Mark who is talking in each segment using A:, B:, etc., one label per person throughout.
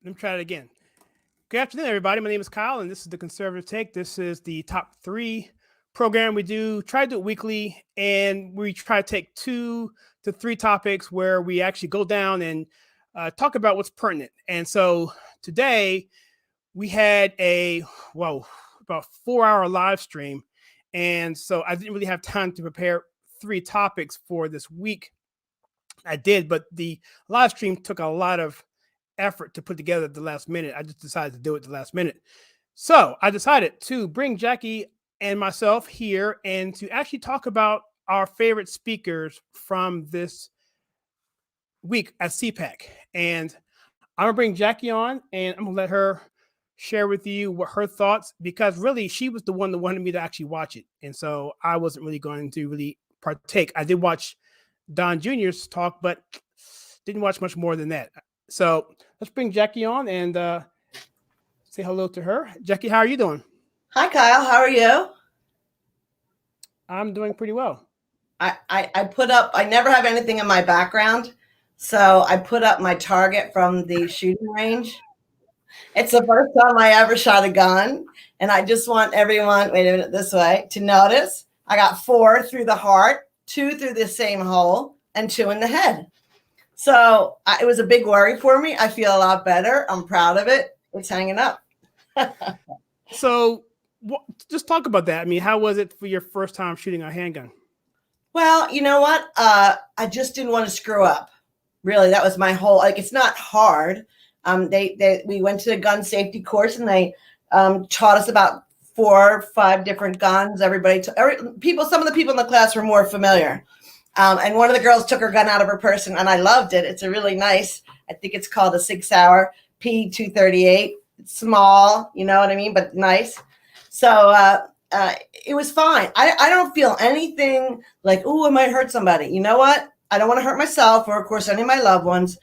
A: Let me try it again. Good afternoon, everybody. My name is Kyle, and this is the Conservative Take. This is the top three program we do. Try to do it weekly, and we try to take 2 to 3 topics where we actually go down and talk about what's pertinent. And so today we had about 4-hour live stream, and so I didn't really have time to prepare 3 topics for this week. I did, but the live stream took a lot of effort to put together at the last minute. I just decided to do it at the last minute. So I decided to bring Jackie and myself here and to actually talk about our favorite speakers from this week at CPAC. And I'm gonna bring Jackie on and I'm gonna let her share with you what her thoughts, because really she was the one that wanted me to actually watch it. And so I wasn't really going to really partake. I did watch Don Jr.'s talk, but didn't watch much more than that. So let's bring Jackie on and say hello to her. Jackie, how are you doing?
B: Hi, Kyle. How are you?
A: I'm doing pretty well.
B: I put up, I never have anything in my background. So I put up my target from the shooting range. It's the first time I ever shot a gun. And I just want everyone, wait a minute, this way, to notice I got 4 through the heart, 2 through the same hole, and 2 in the head. So it was a big worry for me. I feel a lot better. I'm proud of it. It's hanging up.
A: So just talk about that. I mean, how was it for your first time shooting a handgun?
B: Well, you know what? I just didn't want to screw up. Really, that was my whole, like, it's not hard. We went to a gun safety course and they taught us about 4 or 5 different guns. Some of the people in the class were more familiar. And one of the girls took her gun out of her purse, and I loved it. It's a really nice, I think it's called a 6-hour P238. It's small, you know what I mean, but nice. So it was fine. I don't feel anything like, oh, I might hurt somebody. You know what? I don't want to hurt myself or, of course, any of my loved ones.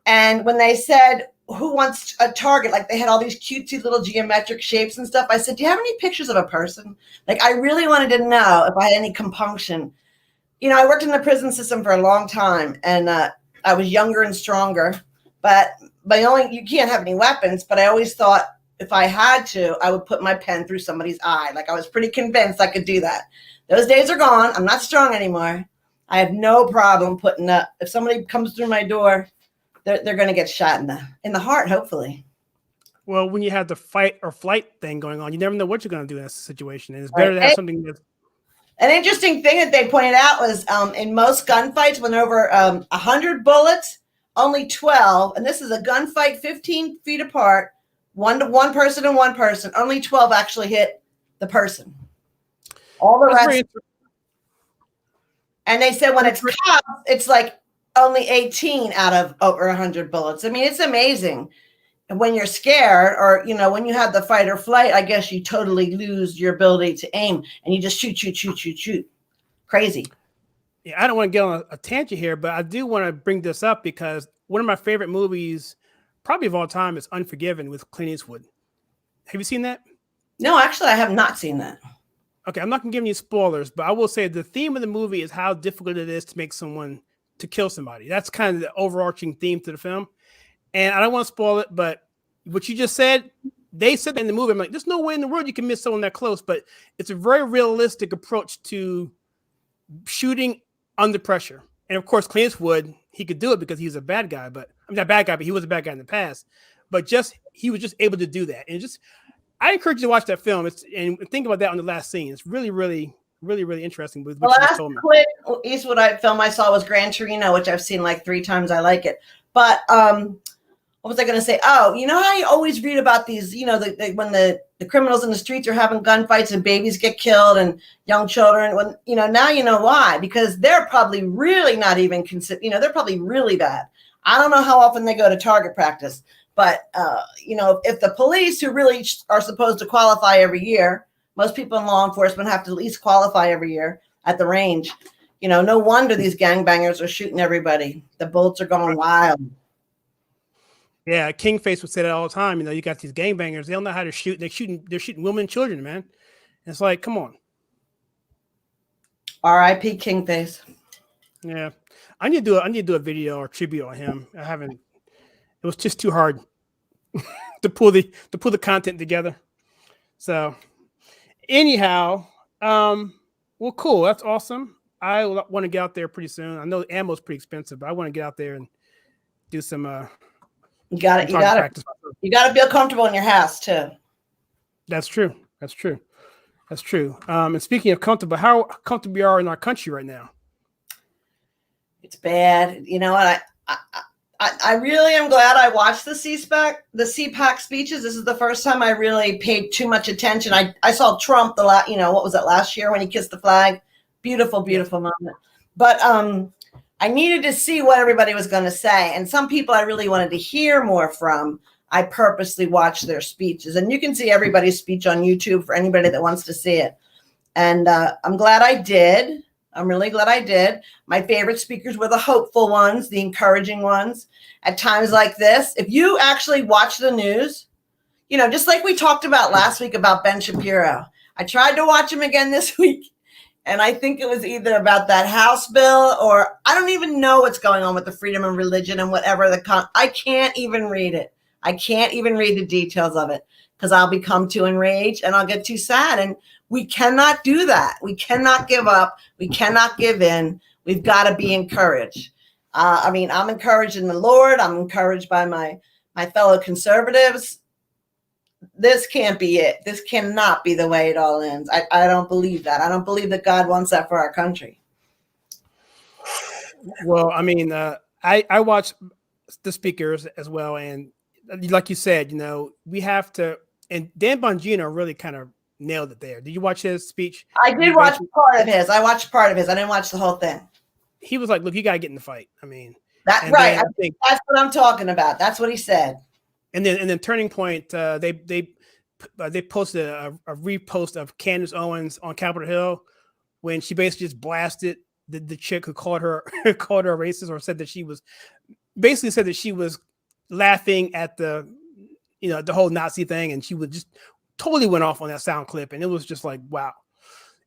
B: And when they said, who wants a target? Like they had all these cutesy little geometric shapes and stuff. I said, do you have any pictures of a person? Like I really wanted to know if I had any compunction. You know, I worked in the prison system for a long time, and I was younger and stronger, but you can't have any weapons, but I always thought if I had to, I would put my pen through somebody's eye. Like I was pretty convinced I could do that. Those days are gone. I'm not strong anymore. I have no problem putting up. If somebody comes through my door, they're going to get shot in the heart, hopefully.
A: Well, when you have the fight or flight thing going on, you never know what you're going to do in this situation. And it's better to have something that's...
B: An interesting thing that they pointed out was in most gunfights, when over 100 bullets, only 12, and this is a gunfight 15 feet apart, one person and one person, only 12 actually hit the person. All the rest. And they said when it's cops, it's like only 18 out of over 100 bullets. I mean, it's amazing. When you're scared or, you know, when you have the fight or flight, I guess you totally lose your ability to aim and you just shoot. Crazy.
A: Yeah, I don't want to get on a tangent here, but I do want to bring this up because one of my favorite movies, probably of all time, is Unforgiven with Clint Eastwood. Have you seen that?
B: No, actually, I have not seen that.
A: Okay, I'm not going to give you spoilers, but I will say the theme of the movie is how difficult it is to kill somebody. That's kind of the overarching theme to the film. And I don't want to spoil it, but what you just said, they said that in the movie. I'm like, there's no way in the world you can miss someone that close, but it's a very realistic approach to shooting under pressure. And of course, Clint Eastwood, he could do it because he's a bad guy, but I'm not a bad guy, but he was a bad guy in the past. But he was just able to do that. And I encourage you to watch that film. And think about that on the last scene. It's really, really, really, really interesting. With what
B: the last Clint Eastwood film I saw was Gran Torino, which I've seen like 3 times. I like it. But what was I going to say? Oh, you know how you always read about these, you know, when the criminals in the streets are having gunfights and babies get killed and young children. When, you know, now you know why, because they're probably really not even they're probably really bad. I don't know how often they go to target practice, but, you know, if the police who really are supposed to qualify every year, most people in law enforcement have to at least qualify every year at the range. You know, no wonder these gangbangers are shooting everybody. The bullets are going wild.
A: Yeah, Kingface would say that all the time. You know, you got these gangbangers. They don't know how to shoot. They're shooting women and children, man. And it's like, come on.
B: R.I.P. Kingface.
A: Yeah, I need to do a video or tribute on him. I haven't. It was just too hard to pull the content together. So anyhow, well, cool. That's awesome. I want to get out there pretty soon. I know the ammo is pretty expensive, but I want to get out there and do some
B: you got it. You got to feel comfortable in your house too.
A: That's true. And speaking of comfortable, how comfortable we are in our country right now?
B: It's bad. You know what? I really am glad I watched the CPAC speeches. This is the first time I really paid too much attention. I saw Trump what was it, last year when he kissed the flag? Beautiful moment. But I needed to see what everybody was going to say. And some people I really wanted to hear more from. I purposely watched their speeches. And you can see everybody's speech on YouTube for anybody that wants to see it. And I'm glad I did. I'm really glad I did. My favorite speakers were the hopeful ones, the encouraging ones. At times like this, if you actually watch the news, just like we talked about last week about Ben Shapiro, I tried to watch him again this week. And I think it was either about that House bill or I don't even know what's going on with the freedom of religion and whatever I can't even read it. I can't even read the details of it because I'll become too enraged and I'll get too sad. And we cannot do that. We cannot give up. We cannot give in. We've got to be encouraged. I'm encouraged in the Lord. I'm encouraged by my fellow conservatives. This can't be it. This cannot be the way it all ends. I don't believe that. I don't believe that God wants that for our country.
A: Well, I watch the speakers as well. And like you said, we have to, and Dan Bongino really kind of nailed it there. Did you watch his speech?
B: I did watch part of his. I watched part of his. I didn't watch the whole thing.
A: He was like, look, you got to get in the fight.
B: That's right. I think that's what I'm talking about. That's what he said.
A: And then Turning Point, they posted a repost of Candace Owens on Capitol Hill when she basically just blasted the chick who called her a racist, or said that she was laughing at the whole Nazi thing, and she would just totally went off on that sound clip, and it was just like, wow.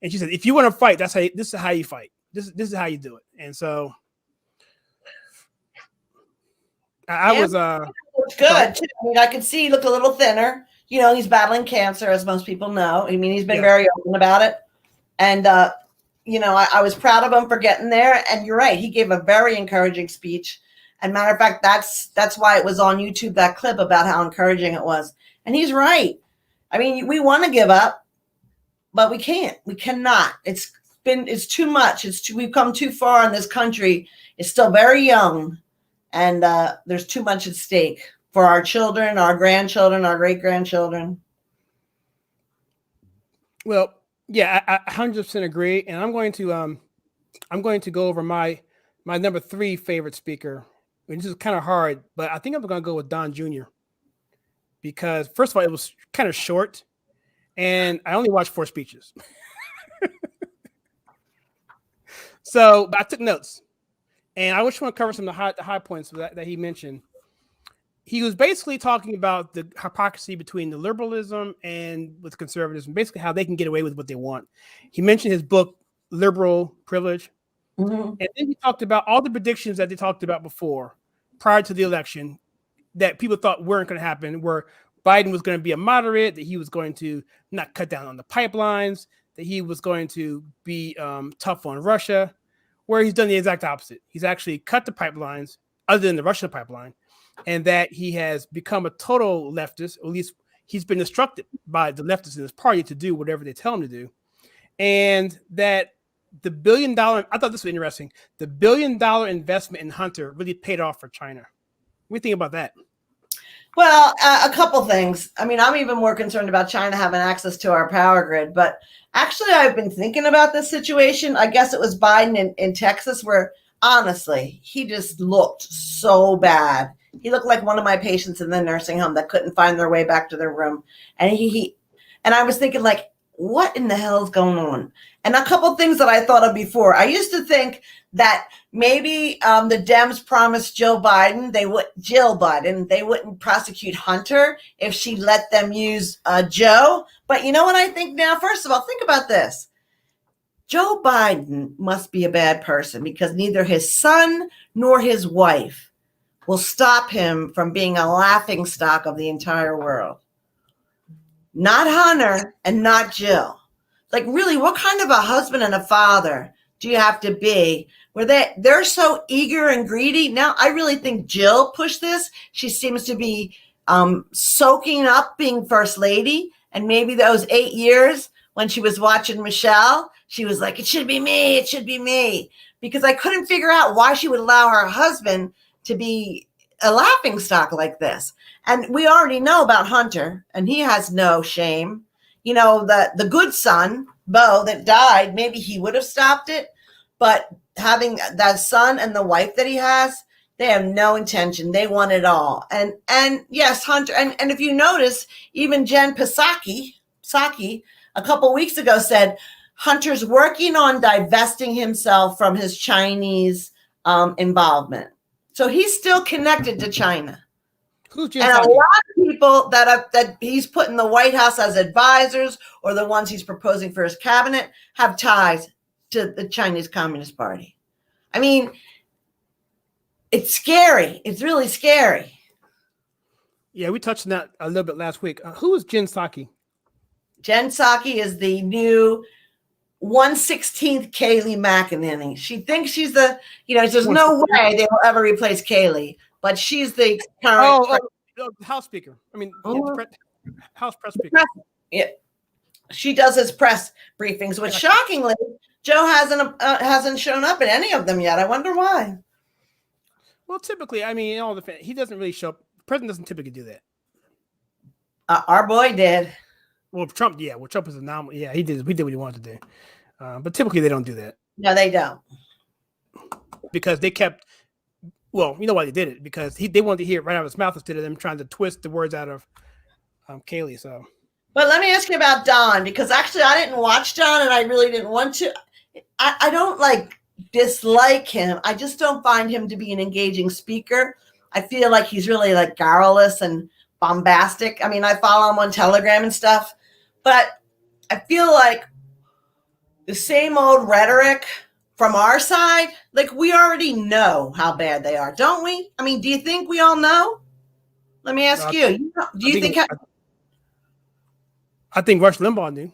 A: And she said, if you want to fight, this is how you fight. This is how you do it. And so I was
B: good too. I could see he looked a little thinner. He's battling cancer, as most people know. He's been very open about it. And I was proud of him for getting there. And you're right, he gave a very encouraging speech. And matter of fact, that's why it was on YouTube, that clip about how encouraging it was. And he's right. We want to give up, but we can't. We cannot. It's too much. We've come too far in this country. It's still very young, and there's too much at stake for our children, our grandchildren, our great-grandchildren.
A: Well, yeah, I 100% agree. And I'm going to go over my number 3 favorite speaker. This is kind of hard, but I think I'm going to go with Don Jr. because, first of all, it was kind of short, and I only watched 4 speeches. But I took notes, and I just want to cover some of the high points that he mentioned. He was basically talking about the hypocrisy between the liberalism and with conservatism, basically how they can get away with what they want. He mentioned his book, Liberal Privilege. Mm-hmm. And then he talked about all the predictions that they talked about before, prior to the election, that people thought weren't going to happen, where Biden was going to be a moderate, that he was going to not cut down on the pipelines, that he was going to be tough on Russia, where he's done the exact opposite. He's actually cut the pipelines, other than the Russian pipeline, and that he has become a total leftist, or at least he's been instructed by the leftists in his party to do whatever they tell him to do. And that the $1 billion, I thought this was interesting, the $1 billion investment in Hunter really paid off for China. What do you think about that?
B: Well, a couple things. I'm even more concerned about China having access to our power grid. But actually, I've been thinking about this situation. I guess it was Biden in Texas, where honestly, he just looked so bad. He looked like one of my patients in the nursing home that couldn't find their way back to their room. And and I was thinking, like, what in the hell is going on? And a couple things that I thought of before. I used to think that maybe the Dems promised Jill Biden, they wouldn't prosecute Hunter if she let them use Joe. But you know what I think now? First of all, think about this. Joe Biden must be a bad person because neither his son nor his wife will stop him from being a laughingstock of the entire world. Not Hunter and not Jill. Like, really, what kind of a husband and a father do you have to be where they're so eager and greedy? Now, I really think Jill pushed this. She seems to be soaking up being first lady. And maybe those 8 years when she was watching Michelle, she was like, it should be me. It should be me. Because I couldn't figure out why she would allow her husband to be a laughingstock like this. And we already know about Hunter, and he has no shame. You know, the good son, Bo, that died, maybe he would have stopped it. But having that son and the wife that he has, they have no intention. They want it all. And yes, Hunter, and if you notice, even Jen Psaki a couple weeks ago said Hunter's working on divesting himself from his Chinese involvement. So he's still connected to China.
A: Who's Jen
B: And
A: Psaki?
B: a lot of people that he's put in the White House as advisors or the ones he's proposing for his cabinet have ties to the Chinese Communist Party. I mean, it's scary. It's really scary.
A: Yeah, we touched on that a little bit last week. Who is Jen Psaki?
B: Jen Psaki is the new 1/16th Kayleigh McEnany. She thinks she's the, there's no way they will ever replace Kayleigh, but she's the current
A: House Speaker. I mean, House Press Speaker.
B: Yeah. She does his press briefings, which shockingly, Joe hasn't shown up at any of them yet. I wonder why.
A: Well, typically, I mean, he doesn't really show up. The president doesn't typically do that.
B: Our boy did.
A: Well, Trump, yeah. Well, Trump is a nominee. Yeah, he did what he wanted to do. But typically, they don't do that.
B: No, they don't.
A: Because they kept. Well, you know why they did it? Because they wanted to hear it right out of his mouth instead of them trying to twist the words out of Kayleigh. So.
B: But let me ask you about Don, because actually I didn't watch Don and I really didn't want to. I don't dislike him. I just don't find him to be an engaging speaker. I feel like he's really garrulous and bombastic. I mean, I follow him on Telegram and stuff, but I feel like the same old rhetoric from our side, we already know how bad they are, don't we? I mean, do you think we all know? Let me ask you. Do you think?
A: I think Rush Limbaugh knew.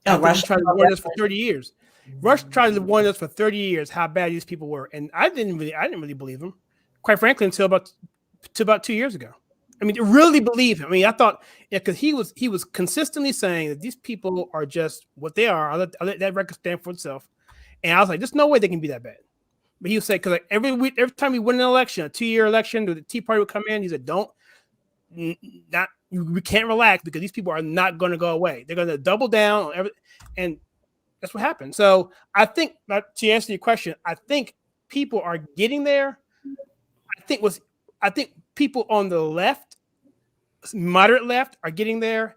B: Rush
A: tried to warn us for 30 years. Rush tried to warn us for 30 years how bad these people were, and I didn't really believe him, quite frankly, until about 2 years ago. I mean, really believe him. I mean, I thought, because he was consistently saying that these people are just what they are. I'll let that record stand for itself. And I was like, there's no way they can be that bad. But he would say, because every time we win an election, a 2-year election, the Tea Party would come in. He said, we can't relax because these people are not going to go away. They're going to double down on everything. And that's what happened. So I think, to answer your question, I think people are getting there. I think people on the left, moderate left, are getting there.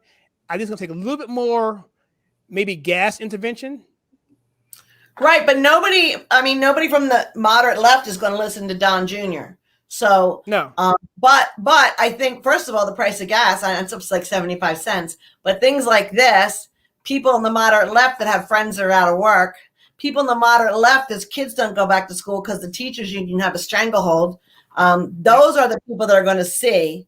A: I think it's going to take a little bit more, maybe gas intervention.
B: Right, but nobody from the moderate left is going to listen to Don Jr. So
A: no,
B: but I think, first of all, the price of gas, it's up to 75 cents. But things like this, people in the moderate left that have friends that are out of work, people in the moderate left, as kids don't go back to school because the teachers union have a stranglehold. Those are the people that are going to see,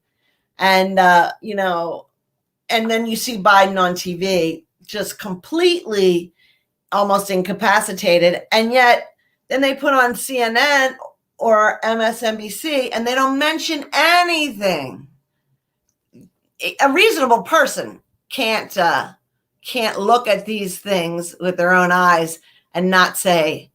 B: and and then you see Biden on TV just completely almost incapacitated, and yet then they put on CNN or MSNBC and they don't mention anything. A reasonable person can't look at these things with their own eyes and not say,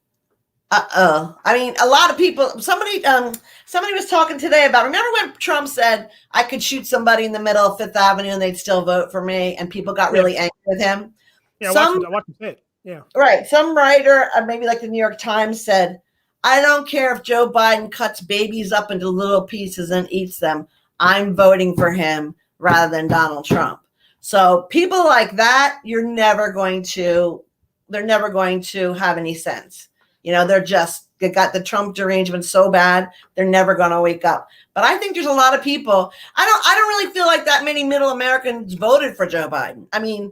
B: uh-oh. I mean, a lot of people, somebody was talking today about, remember when Trump said I could shoot somebody in the middle of Fifth Avenue and they'd still vote for me, and people got really angry with him?
A: Yeah, I watched it. Yeah.
B: Right. Some writer, maybe the New York Times, said, I don't care if Joe Biden cuts babies up into little pieces and eats them. I'm voting for him rather than Donald Trump. So people like that, they're never going to have any sense. They got the Trump derangement so bad, they're never going to wake up. But I think there's a lot of people. I don't really feel like that many middle Americans voted for Joe Biden. I mean,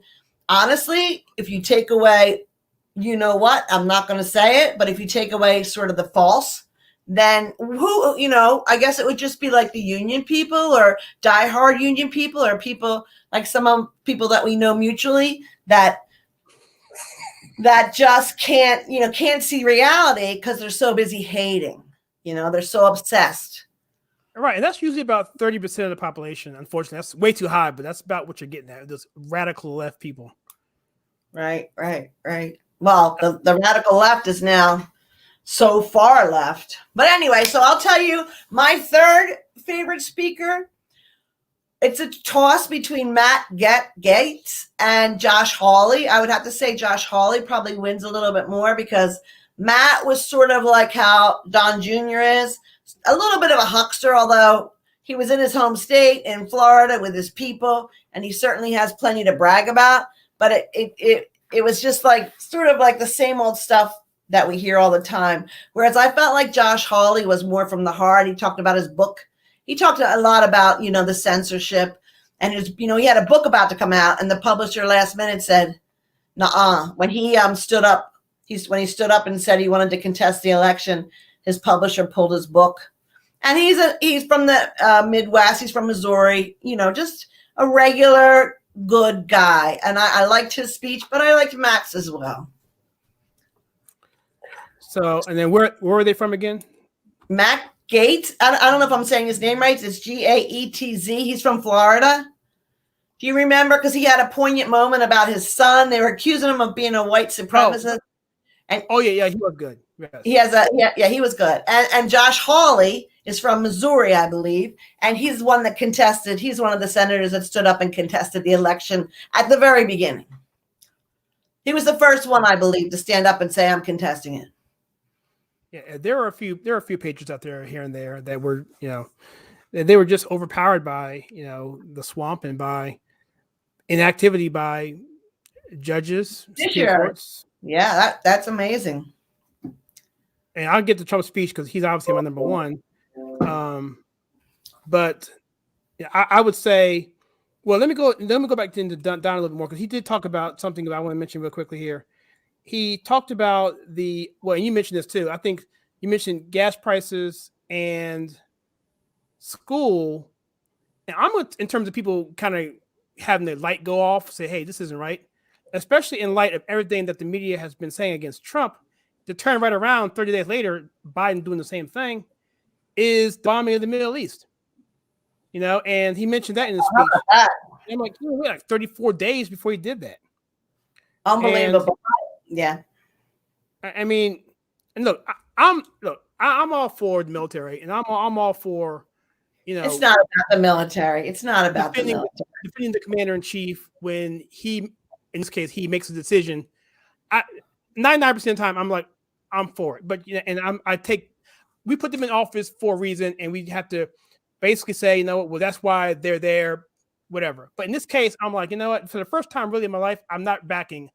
B: honestly, if you take away, I'm not going to say it, but if you take away sort of the false then who, I guess it would just be like the union people or diehard union people or people like some people that we know mutually that just can't see reality because they're so busy hating. They're so obsessed.
A: Right, and that's usually about 30% of the population. Unfortunately, that's way too high, but that's about what you're getting at. Those radical left people.
B: Right. Well, the radical left is now so far left. But anyway, so I'll tell you my third favorite speaker. It's a toss between Matt Gaetz and Josh Hawley. I would have to say Josh Hawley probably wins a little bit more because Matt was sort of like how Don Jr. is, a little bit of a huckster, although he was in his home state in Florida with his people, and he certainly has plenty to brag about. But it was just like sort of like the same old stuff that we hear all the time. Whereas I felt like Josh Hawley was more from the heart. He talked about his book. He talked a lot about, the censorship, and he had a book about to come out, and the publisher last minute said, "Nuh-uh." When he stood up and said he wanted to contest the election, his publisher pulled his book. And he's from the Midwest. He's from Missouri. Just a regular good guy. And I liked his speech, but I liked Max as well.
A: So, and then where were they from again?
B: Matt Gaetz. I don't know if I'm saying his name right. It's Gaetz. He's from Florida. Do you remember? Because he had a poignant moment about his son. They were accusing him of being a white supremacist.
A: Yeah, he was good.
B: Yes. He was good. And Josh Hawley is from Missouri, I believe, and he's one that contested. He's one of the senators that stood up and contested the election at the very beginning. He was the first one, I believe, to stand up and say, "I'm contesting it."
A: Yeah, there are a few patriots out there here and there that were, they were just overpowered by, the swamp and by inactivity by judges, Supreme Courts.
B: Yeah, that's amazing.
A: And I'll get to Trump's speech because he's obviously my number one. But I would say, well, let me go back into Don a little bit more because he did talk about something that I want to mention real quickly here. He talked about and you mentioned this too. I think you mentioned gas prices and school. And in terms of people kind of having their light go off, say, hey, this isn't right, especially in light of everything that the media has been saying against Trump, to turn right around 30 days later, Biden doing the same thing, is the bombing of the Middle East. And he mentioned that in his speech. I'm like, we're like 34 days before he did that.
B: Unbelievable. Yeah.
A: I mean, and look, I'm all for the military, and I'm all for,
B: It's not about the military. It's not about the military.
A: Defending the commander in chief when he, in this case, he makes a decision. 99% of the time, I'm like, I'm for it. But and we put them in office for a reason, and we have to basically say, well, that's why they're there, whatever. But in this case, I'm like, what? For the first time, really in my life, I'm not backing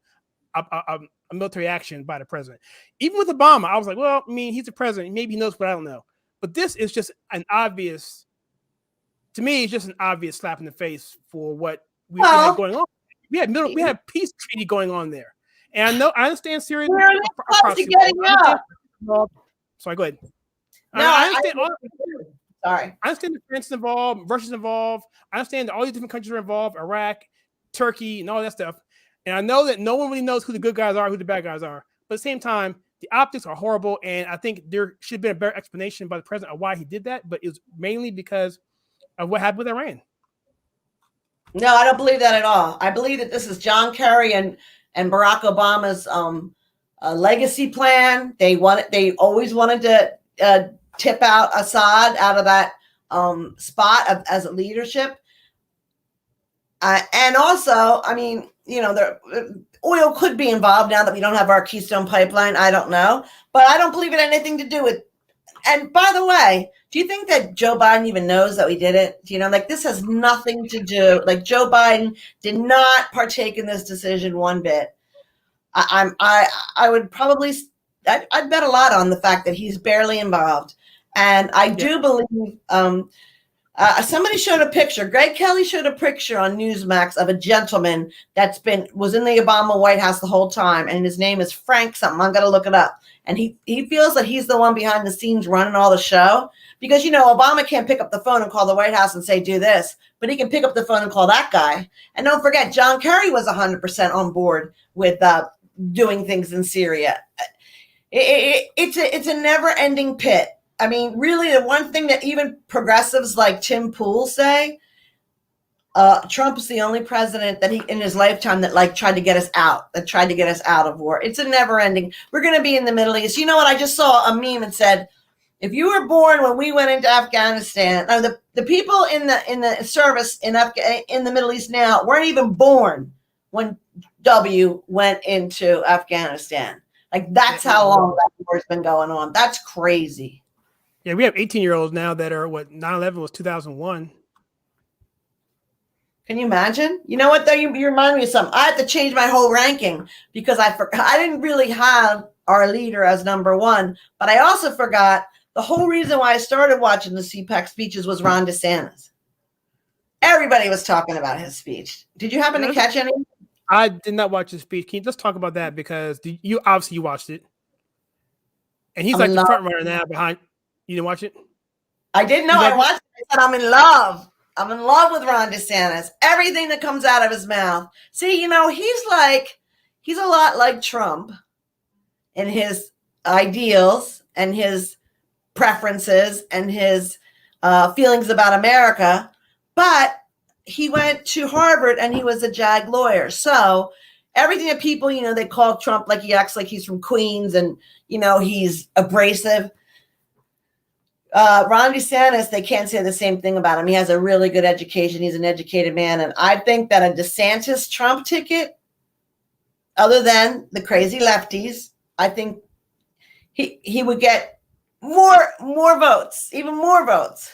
A: a military action by the president. Even with Obama, I was like, well, I mean, he's the president. Maybe he knows, but I don't know. But this is just to me, it's just an obvious slap in the face for what we had going on. We had peace treaty going on there. And I understand Syria.
B: Sorry,
A: go ahead.
B: No,
A: I understand.
B: Sorry.
A: I understand the France involved, Russia's involved. I understand that all these different countries are involved, Iraq, Turkey, and all that stuff. And I know that no one really knows who the good guys are, who the bad guys are. But at the same time, the optics are horrible. And I think there should have been a better explanation by the president of why he did that. But it was mainly because of what happened with Iran.
B: No, I don't believe that at all. I believe that this is John Kerry and Barack Obama's legacy plan. They always wanted to tip out Assad out of that spot as a leadership. And also, I mean, oil could be involved now that we don't have our Keystone pipeline. I don't know, but I don't believe it had anything to do with. And by the way, do you think that Joe Biden even knows that we did it? This has nothing to do. Like, Joe Biden did not partake in this decision one bit. I would probably, I'd bet a lot on the fact that he's barely involved. And I do believe, Somebody showed a picture. Greg Kelly showed a picture on Newsmax of a gentleman was in the Obama White House the whole time, and his name is Frank something. I'm going to look it up. And he feels that he's the one behind the scenes running all the show because, Obama can't pick up the phone and call the White House and say, do this, but he can pick up the phone and call that guy. And don't forget, John Kerry was 100% on board with doing things in Syria. It's a never-ending pit. I mean, really, the one thing that even progressives like Tim Pool say, Trump is the only president that in his lifetime that tried to get us out of war. It's a never ending. We're going to be in the Middle East. You know what? I just saw a meme and said, if you were born when we went into Afghanistan, the people in the service in the Middle East now weren't even born when W went into Afghanistan. That's how long that war's been going on. That's crazy.
A: Yeah, we have 18-year-olds now that are 9/11 was 2001.
B: Can you imagine? You know what, though? You remind me of something. I had to change my whole ranking because I didn't really have our leader as number one, but I also forgot the whole reason why I started watching the CPAC speeches was Ron DeSantis. Everybody was talking about his speech. Did you happen to catch any?
A: I did not watch his speech. Can you just talk about that? Because you obviously watched it. And he's the front runner now behind. You didn't watch it? I
B: didn't know. I watched it. I said, I'm in love. I'm in love with Ron DeSantis. Everything that comes out of his mouth. See, he's a lot like Trump in his ideals and his preferences and his feelings about America. But he went to Harvard and he was a JAG lawyer. So everything that people, they call Trump like he acts like he's from Queens and, he's abrasive. Ron DeSantis, they can't say the same thing about him. He has a really good education. He's an educated man. And I think that a DeSantis Trump ticket, other than the crazy lefties, I think he would get more votes, even more votes.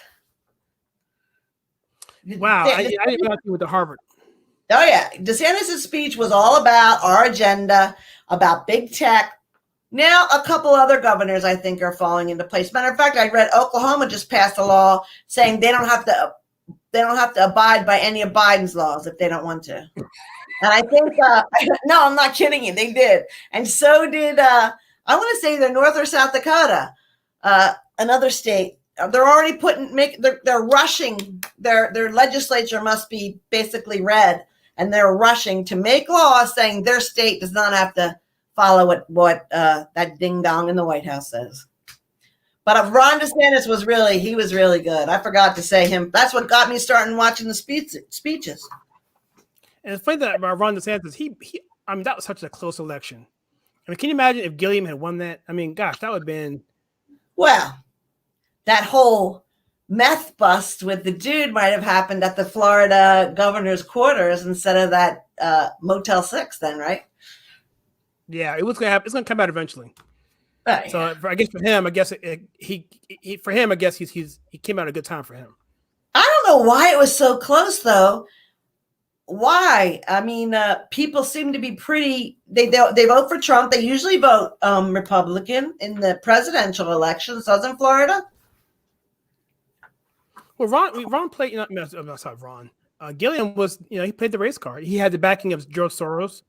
A: Wow. I didn't know with the Harvard.
B: Oh, yeah. DeSantis' speech was all about our agenda, about big tech. Now, a couple other governors, I think, are falling into place. Matter of fact, I read Oklahoma just passed a law saying they don't have to abide by any of Biden's laws if they don't want to. And I think, no, I'm not kidding you. They did. And so did, I want to say either North or South Dakota, another state. They're already they're rushing. Their legislature must be basically red, and they're rushing to make laws saying their state does not have to follow what that ding dong in the White House says. But Ron DeSantis was really good. I forgot to say him. That's what got me starting watching the speeches.
A: And it's funny that about Ron DeSantis, that was such a close election. I mean, can you imagine if Gilliam had won that? I mean, gosh, that would have been.
B: Well, that whole meth bust with the dude might have happened at the Florida governor's quarters instead of that Motel 6 then, right?
A: Yeah, it was going to happen. It's going to come out eventually.
B: Right.
A: So I guess for him, he came out at a good time for him.
B: I don't know why it was so close, though. Why? I mean, people seem to be pretty. They vote for Trump. They usually vote Republican in the presidential elections. Doesn't Florida?
A: Well, Ron played. Sorry, Ron. Gilliam was. He played the race card. He had the backing of George Soros.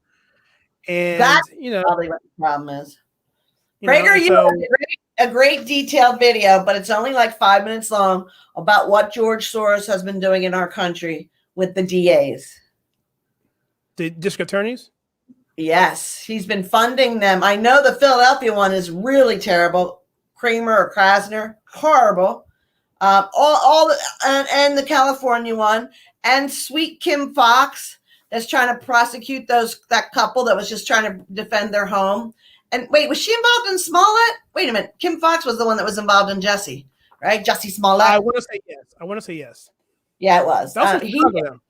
A: And
B: that's probably what the problem is. Prager, you have a great detailed video, but it's only like 5 minutes long about what George Soros has been doing in our country with the DAs.
A: The district attorneys?
B: Yes, he's been funding them. I know the Philadelphia one is really terrible. Kramer or Krasner, horrible. And the California one, and sweet Kim Fox that's trying to prosecute that couple that was just trying to defend their home. And wait, was she involved in Smollett? Wait a minute. Kim Fox was the one that was involved in Jesse, right? Jesse Smollett.
A: I want to say yes.
B: Yeah, it was.
A: That was in Chicago.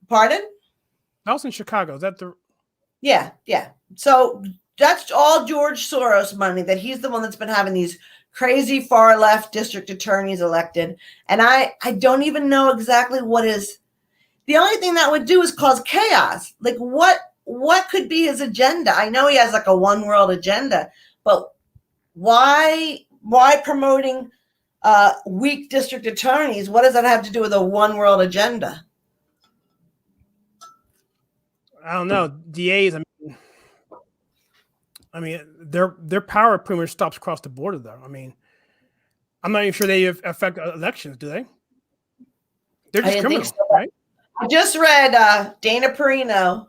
B: Pardon?
A: That was in Chicago. Is that the?
B: Yeah. So that's all George Soros money that he's the one that's been having these crazy far left district attorneys elected. And I don't even know exactly what is. The only thing that would do is cause chaos. Like what could be his agenda? I know he has like a one world agenda, but why promoting weak district attorneys. What does that have to do with a one world agenda?
A: I don't know. DAs, I mean, their power pretty much stops across the border, though. I mean, I'm not even sure they affect elections, do they? They're just criminal, so. Right?
B: I just read Dana Perino.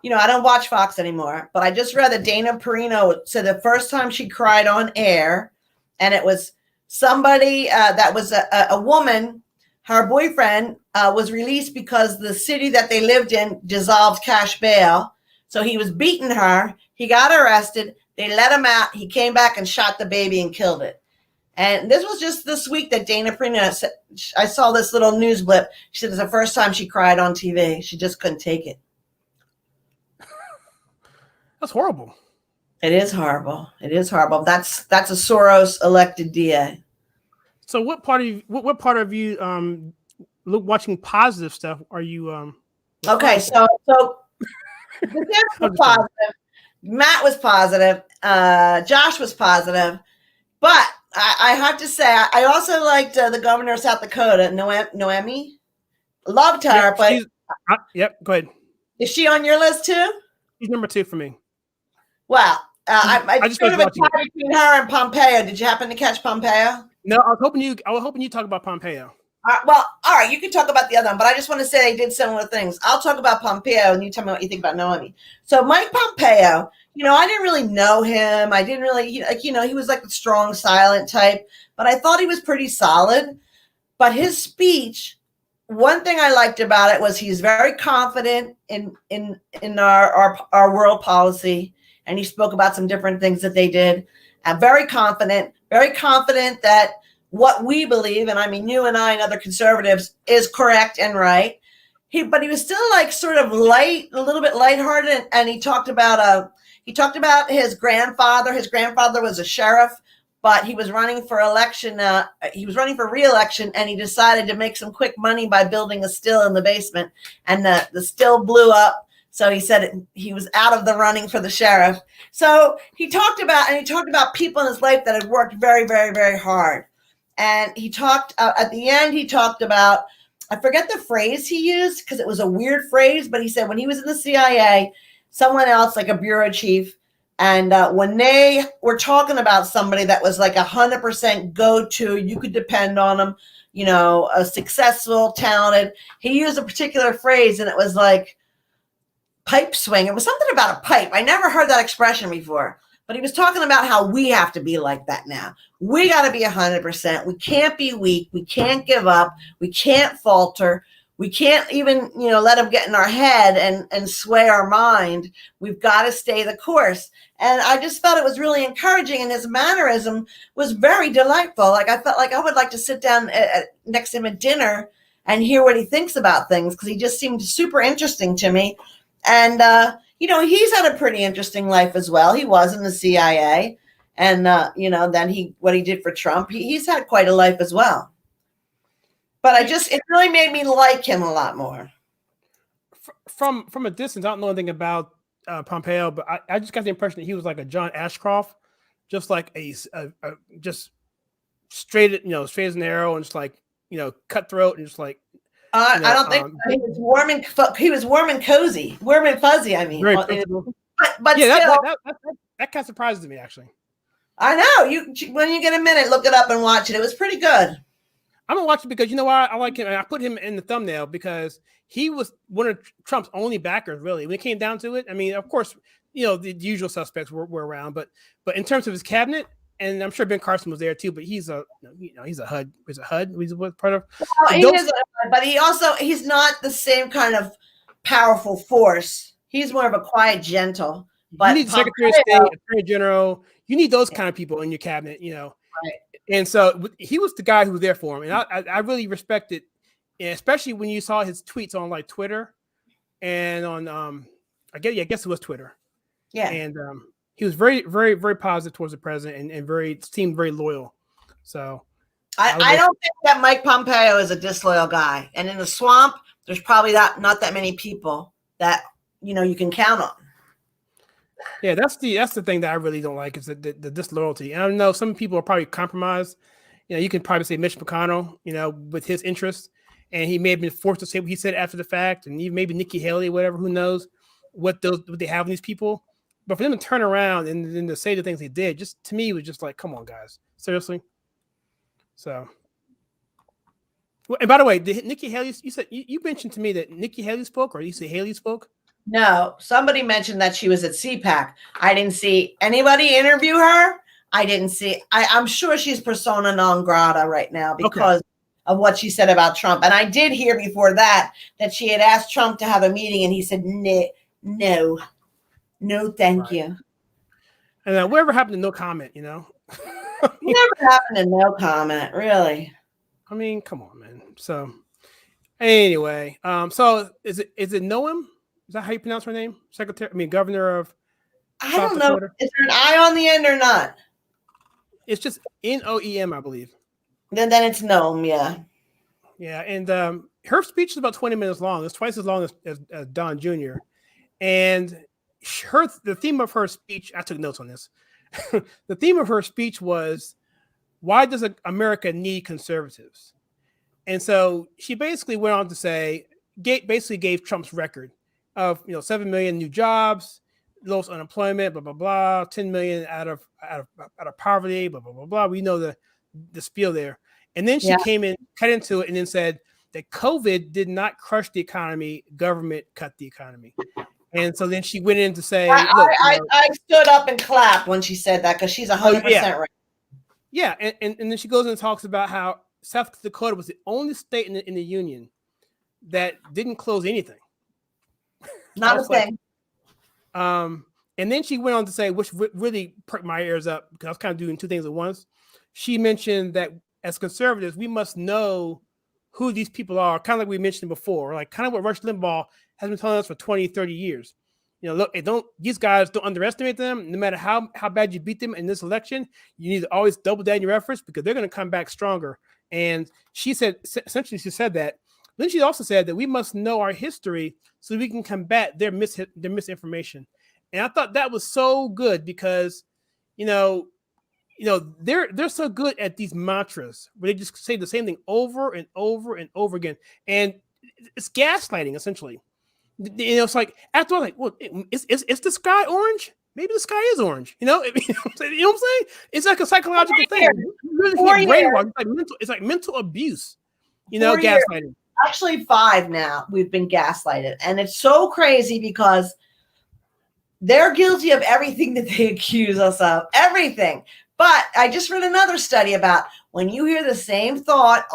B: You know, I don't watch Fox anymore, but I just read that Dana Perino said the first time she cried on air, and it was somebody that was a woman. Her boyfriend was released because the city that they lived in dissolved cash bail. So he was beating her. He got arrested. They let him out. He came back and shot the baby and killed it. And this was just this week that Dana Perino said, I saw this little news blip. She said it's the first time she cried on TV. She just couldn't take it.
A: That's horrible.
B: It is horrible. It is horrible. That's a Soros elected DA.
A: So what part of you watching positive stuff are you
B: okay, so was positive. Matt was positive. Josh was positive. But I have to say, I also liked the governor of South Dakota, Noemi. Loved her, but
A: yep, go ahead.
B: Is she on your list too?
A: She's number 2 for me.
B: Wow. I just sort of a tie between her and Pompeo. Did you happen to catch Pompeo?
A: No, I was hoping you talk about Pompeo.
B: Well, all right, you can talk about the other one, but I just want to say they did similar things. I'll talk about Pompeo, and you tell me what you think about Noemi. So Mike Pompeo, you know, I didn't really know him. I didn't really, he was like the strong, silent type, but I thought he was pretty solid. But his speech, one thing I liked about it was he's very confident in our world policy, and he spoke about some different things that they did. Very confident that what we believe, and I mean you and I and other conservatives, is correct and right. But he was still like sort of light, a little bit lighthearted, and he talked about his grandfather. His grandfather was a sheriff, but he was running for election. He was running for re-election, and he decided to make some quick money by building a still in the basement, and the still blew up. So he said he was out of the running for the sheriff. So he talked about people in his life that had worked very, very, very hard. And he talked at the end, he talked about, I forget the phrase he used because it was a weird phrase, but he said when he was in the CIA, someone else, like a bureau chief, and when they were talking about somebody that was like 100% go-to, you could depend on them, you know, a successful, talented, he used a particular phrase, and it was like pipe swing. It was something about a pipe. I never heard that expression before. But he was talking about how we have to be like that now. We got to be 100%. We can't be weak. We can't give up. We can't falter. We can't even, let them get in our head and sway our mind. We've got to stay the course. And I just felt it was really encouraging. And his mannerism was very delightful. Like I felt like I would like to sit down next to him at dinner and hear what he thinks about things, because he just seemed super interesting to me. And, he's had a pretty interesting life as well. He was in the CIA, and, then what he did for Trump, he's had quite a life as well. But it really made me like him a lot more.
A: From a distance, I don't know anything about Pompeo, but I just got the impression that he was like a John Ashcroft, just like just straight as an arrow, and just like, cutthroat, and just like,
B: I don't think he was warm and cozy, warm and fuzzy. I mean, but
A: yeah,
B: still,
A: that kind of surprises me, actually.
B: I know when you get a minute, look it up and watch it. It was pretty good.
A: I'm gonna watch it because you know why I like him, and I put him in the thumbnail because he was one of Trump's only backers. Really, when it came down to it, I mean, of course, the usual suspects were around, but in terms of his cabinet. And I'm sure Ben Carson was there too, but he's a HUD. He's a HUD. He's part of.
B: Well, he is a HUD, but he's not the same kind of powerful force. He's more of a quiet, gentle. But
A: you need Secretary of State, Attorney General. You need those kind of people in your cabinet, Right. And so he was the guy who was there for him, and I really respect it, especially when you saw his tweets on like Twitter, and on I guess it was Twitter.
B: Yeah.
A: And he was very, very, very positive towards the president, and seemed very loyal. So
B: I don't think that Mike Pompeo is a disloyal guy. And in the swamp, there's probably not that many people that you can count on.
A: Yeah, that's the thing that I really don't like is the disloyalty. And I know some people are probably compromised, you can probably say Mitch McConnell, with his interests, and he may have been forced to say what he said after the fact, and even maybe Nikki Haley, whatever, who knows what they have in these people. But for them to turn around and then to say the things they did, just to me was just like, come on, guys, seriously. So, and by the way, did Nikki Haley? You said you mentioned to me that Nikki Haley spoke, or you say Haley spoke?
B: No, somebody mentioned that she was at CPAC. I didn't see anybody interview her. I didn't see. I'm sure she's persona non grata right now because of what she said about Trump. And I did hear before that she had asked Trump to have a meeting, and he said no, thank you.
A: And whatever happened to no comment?
B: Never happened to no comment, really.
A: I mean, come on, man. So anyway, so is it Noam? Is that how you pronounce her name? Governor of
B: I don't know. Is there an I on the end or not?
A: It's just Noem, I believe.
B: Then it's Noam, yeah.
A: Yeah, and her speech is about 20 minutes long. It's twice as long as Don Jr. And the theme of her speech, I took notes on this. The theme of her speech was, why does America need conservatives? And so she basically went on to say, basically gave Trump's record of 7 million new jobs, lowest unemployment, blah blah blah, 10 million out of poverty, blah blah blah blah. We know the spiel there. And then she came in, cut into it, and then said that COVID did not crush the economy, government cut the economy. And so then she went in to say,
B: I stood up and clapped when she said that, because she's 100% right.
A: Yeah, and then she goes and talks about how South Dakota was the only state in the union that didn't close anything.
B: Not a thing.
A: And then she went on to say, which really perked my ears up, because I was kind of doing two things at once. She mentioned that as conservatives, we must know who these people are, kind of like we mentioned before, like kind of what Rush Limbaugh has been telling us for 20, 30 years. Look, these guys, don't underestimate them. No matter how bad you beat them in this election, you need to always double down your efforts, because they're going to come back stronger. And she said, essentially, she said that. Then she also said that we must know our history so we can combat their misinformation. And I thought that was so good, because, they're so good at these mantras where they just say the same thing over and over and over again. And it's gaslighting, essentially. It's like, after all, like, well, is the sky orange? Maybe the sky is orange. You know what I'm saying? It's like a psychological thing. It's like mental abuse. Gaslighting.
B: Actually 5 now we've been gaslighted, and it's so crazy because they're guilty of everything that they accuse us of, everything. But I just read another study about when you hear the same thought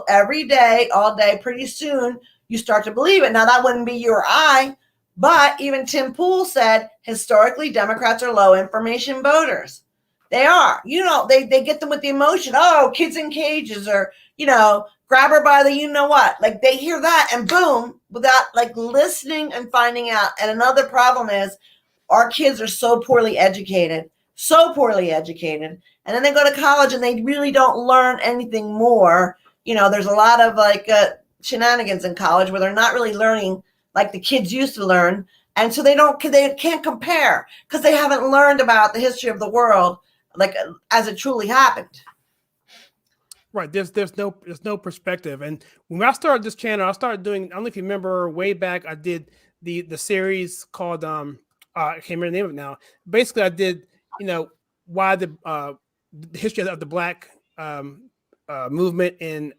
B: every day, all day, pretty soon you start to believe it. Now, that wouldn't be you or I, but even Tim Pool said historically Democrats are low information voters. They are. They get them with the emotion. Oh, kids in cages, or grab her by the what. Like, they hear that and boom, without like listening and finding out. And another problem is our kids are so poorly educated. And then they go to college and they really don't learn anything more. There's a lot of shenanigans in college where they're not really learning like the kids used to learn. And so they can't compare, because they haven't learned about the history of the world like as it truly happened.
A: Right. There's no perspective. And when I started this channel, I started doing, I don't know if you remember way back, I did the series called I can't remember the name of it now. Basically, I did why the history of the Black movement in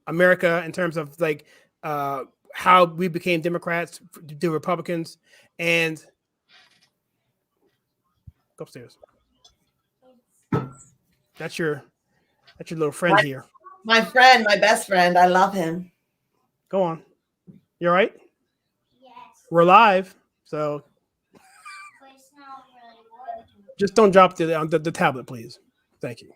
A: America, in terms of like how we became Democrats to Republicans. And go upstairs. That's your little friend here.
B: My friend, my best friend. I love him.
A: Go on. You all right? Yes. We're live, so just don't drop the tablet, please. Thank you.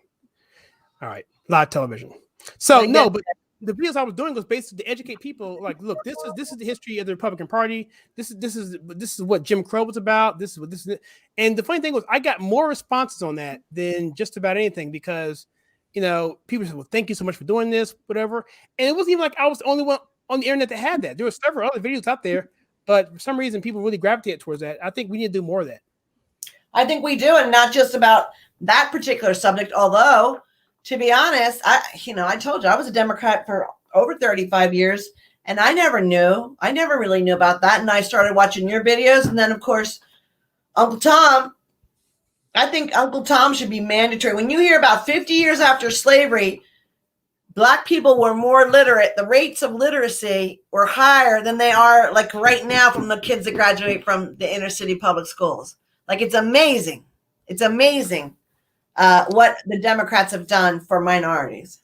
A: All right. Live television. So but the videos I was doing was basically to educate people. Like, look, this is the history of the Republican Party. This is what Jim Crow was about. This is what this is. And the funny thing was, I got more responses on that than just about anything, because people said, well, thank you so much for doing this, whatever. And it wasn't even like I was the only one on the internet that had that. There were several other videos out there, but for some reason people really gravitate towards that. I think we need to do more of that.
B: I think we do, and not just about that particular subject, although to be honest, I told you I was a Democrat for over 35 years, and I never really knew about that. And I started watching your videos, and then of course, Uncle Tom. I think Uncle Tom should be mandatory. When you hear about 50 years after slavery, Black people were more literate. The rates of literacy were higher than they are like right now from the kids that graduate from the inner city public schools. Like, it's amazing. It's amazing what the Democrats have done for minorities.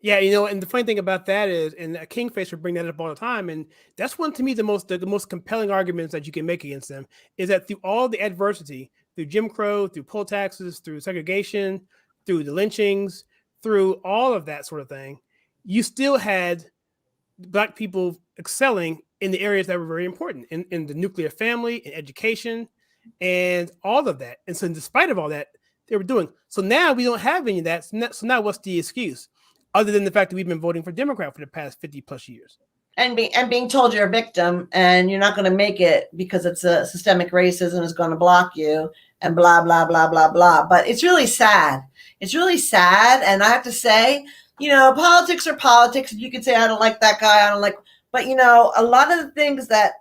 A: Yeah, you know, and the funny thing about that is, and Kingface would bring that up all the time, and that's one to me the most compelling arguments that you can make against them is that through all the adversity, through Jim Crow, through poll taxes, through segregation, through the lynchings, through all of that sort of thing, you still had Black people excelling in the areas that were very important, in the nuclear family, in education, and all of that. And so, in spite of all that, they were doing. So now we don't have any of that. So now what's the excuse? Other than the fact that we've been voting for Democrat for the past 50 plus years.
B: And being told you're a victim and you're not going to make it because it's a systemic racism is going to block you and blah, blah, blah, blah, blah. But it's really sad. It's really sad. And I have to say, you know, politics are politics. You can say, I don't like that guy. I don't like, but you know, a lot of the things that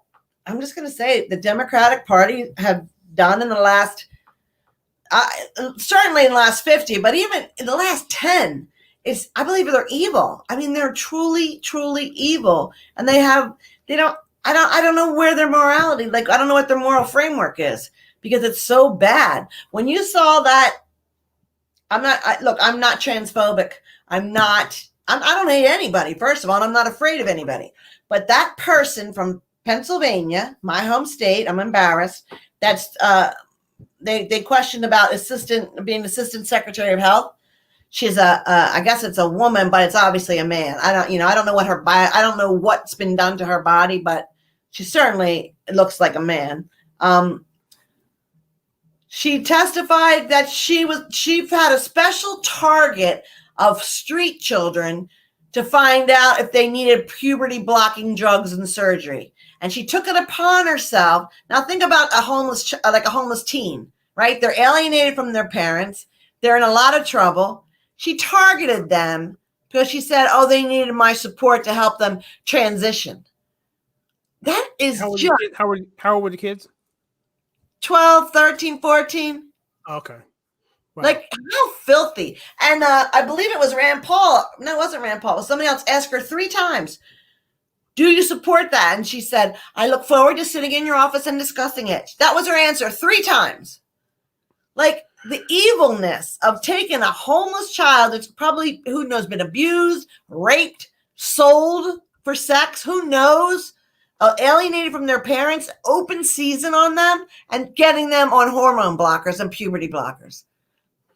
B: I'm just going to say the Democratic Party have done in the last, certainly in the last 50, but even in the last 10, I believe they're evil. I mean, they're truly, truly evil. And I don't know where their morality, like, I don't know what their moral framework is because it's so bad. When you saw that, I'm not transphobic. I don't hate anybody. First of all, I'm not afraid of anybody, but that person from Pennsylvania, my home state, I'm embarrassed. That's, they questioned about being assistant secretary of health. She's I guess it's a woman, but it's obviously a man. I don't know I don't know what's been done to her body, but she certainly looks like a man. She testified that she had a special target of street children to find out if they needed puberty blocking drugs and surgery. And she took it upon herself. Now think about a homeless teen, right? They're alienated from their parents. They're in a lot of trouble. She targeted them because she said, oh, they needed my support to help them transition. That is
A: how old were the kids?
B: 12, 13, 14.
A: Okay.
B: Wow. Like, how filthy. And I believe it was Rand Paul. No, it wasn't Rand Paul. It was somebody else asked her 3 times, do you support that? And she said, I look forward to sitting in your office and discussing it. That was her answer 3 times. Like, the evilness of taking a homeless child that's probably, who knows, been abused, raped, sold for sex, who knows, alienated from their parents, open season on them, and getting them on hormone blockers and puberty blockers.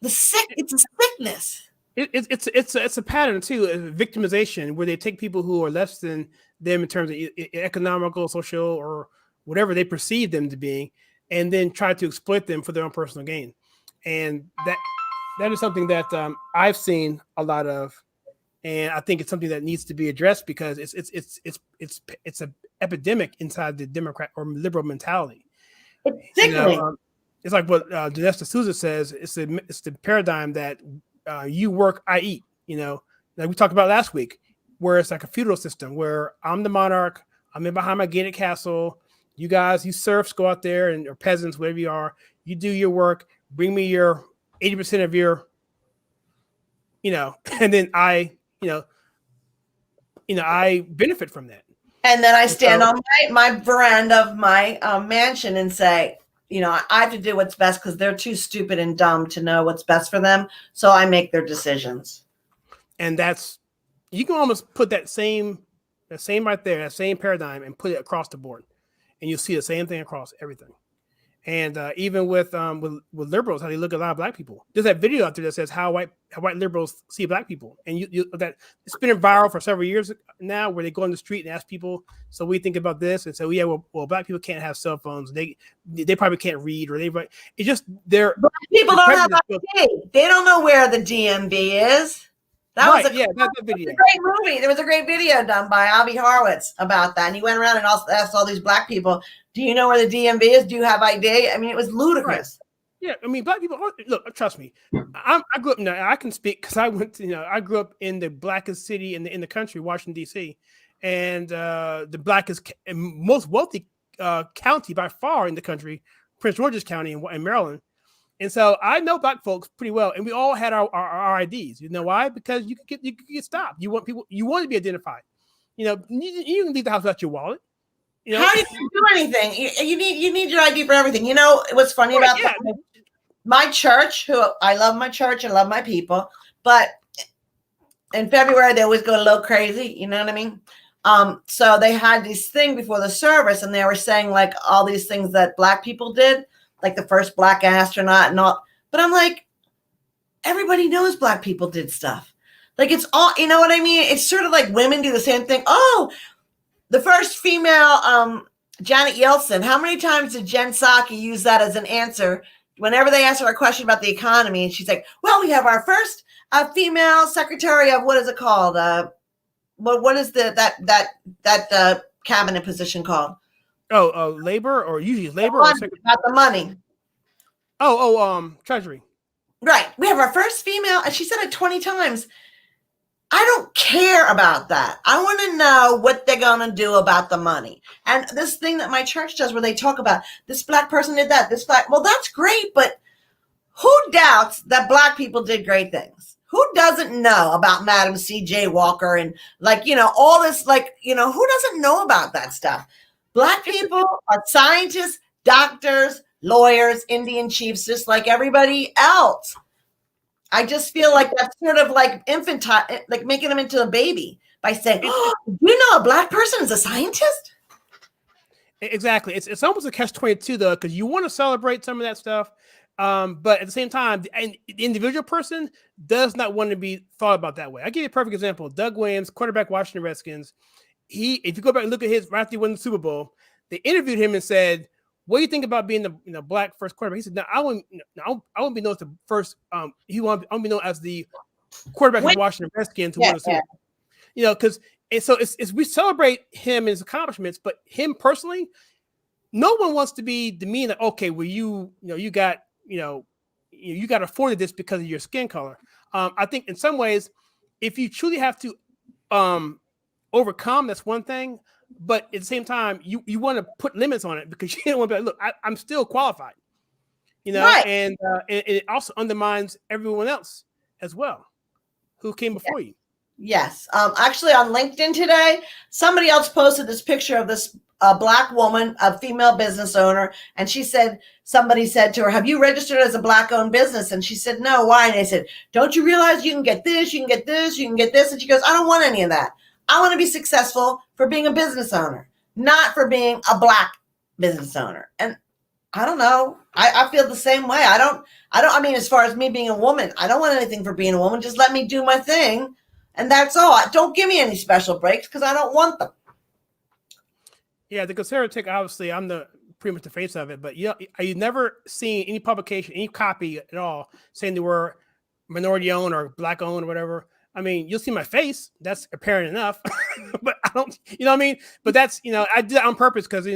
B: It's a sickness.
A: It's a pattern too, victimization, where they take people who are less than them in terms of economical, social, or whatever they perceive them to be, and then try to exploit them for their own personal gain. And that is something that I've seen a lot of, and I think it's something that needs to be addressed because it's an epidemic inside the Democrat or liberal mentality.
B: It's sickening.
A: It's like what Dinesh D'Souza says. It's the paradigm that you work, I eat. You know, like we talked about last week, where it's like a feudal system where I'm the monarch. I'm in behind my gated castle. You guys, you serfs, go out there, or peasants, whatever you are. You do your work. Bring me your 80% of your, and then I benefit from that.
B: And then I stand on my veranda of my mansion and say, I have to do what's best because they're too stupid and dumb to know what's best for them. So I make their decisions.
A: And you can almost put that same right there, that same paradigm, and put it across the board, and you'll see the same thing across everything. And even with liberals, how they look at a lot of Black people. There's that video out there that says how white liberals see Black people, and that it's been viral for several years now, where they go on the street and ask people, so we think about this, and say, yeah, well, Black people can't have cell phones. They probably can't read, or it's just Black
B: people don't have ID. They don't know where the DMV is. That was a great movie. There was a great video done by Avi Horowitz about that. And he went around and asked all these Black people, do you know where the DMV is? Do you have ID? I mean, it was ludicrous.
A: Yeah, I mean, black people. Look, trust me. I grew up. Now I can speak because I went. I grew up in the blackest city in the country, Washington D.C., and the blackest and most wealthy county by far in the country, Prince George's County in Maryland. And so I know black folks pretty well, and we all had our IDs. You know why? Because you could get stopped. You want people. You want to be identified. You can leave the house without your wallet.
B: How do you do anything? You need your ID for everything. You know what's funny about that? My church, who I love my church and love my people, but in February they always go a little crazy. You know what I mean? So they had this thing before the service, and they were saying like all these things that black people did, like the first black astronaut and all. But I'm like, everybody knows black people did stuff. Like it's all, you know what I mean? It's sort of like women do the same thing. Oh, the first female, Janet Yeltsin. How many times did Jen Psaki use that as an answer whenever they asked her a question about the economy? And she's like, well, we have our first female secretary of, what is it called? What is that cabinet position called?
A: Oh, labor, or usually labor,
B: or about the money.
A: Treasury.
B: Right. We have our first female, and she said it 20 times. I don't care about that. I want to know what they're going to do about the money. And this thing that my church does where they talk about this black person did that, well, that's great. But who doubts that black people did great things? Who doesn't know about Madam C.J. Walker and all this, who doesn't know about that stuff? Black people are scientists, doctors, lawyers, Indian chiefs, just like everybody else. I just feel like that's sort of like infantile, like making them into a baby by saying, "Oh, you know, a black person is a scientist."
A: Exactly. It's almost a catch-22 though, because you want to celebrate some of that stuff, but at the same time, the individual person does not want to be thought about that way. I'll give you a perfect example. Doug Williams, quarterback, Washington Redskins. If you go back and look at his right after he won the Super Bowl, they interviewed him and said, what do you think about being the black first quarterback? He said, "No, I wouldn't be known as the first. I won't be known as the quarterback of the Washington Redskins to win the Super Bowl." Because it's we celebrate him and his accomplishments, but him personally, no one wants to be demeaned. Like, okay, well, you got afforded this because of your skin color. I think in some ways, if you truly have to overcome, that's one thing. But at the same time, you want to put limits on it because you don't want to be like, look, I'm still qualified, right. And it also undermines everyone else as well who came before you.
B: Yes. Actually, on LinkedIn today, somebody else posted this picture of this black woman, a female business owner, and somebody said to her, "Have you registered as a black-owned business?" And she said, "No, why?" And they said, "Don't you realize you can get this, you can get this, you can get this?" And she goes, "I don't want any of that. I want to be successful for being a business owner, not for being a black business owner." And I don't know. I feel the same way. I mean, as far as me being a woman, I don't want anything for being a woman. Just let me do my thing. And that's all. Don't give me any special breaks because I don't want them.
A: Yeah, the conservative take, obviously, I'm pretty much the face of it. But you've never seen any publication, any copy at all saying they were minority owned or black owned or whatever. I mean, you'll see my face. That's apparent enough. But I don't, you know what I mean? But that's, I did that on purpose because, you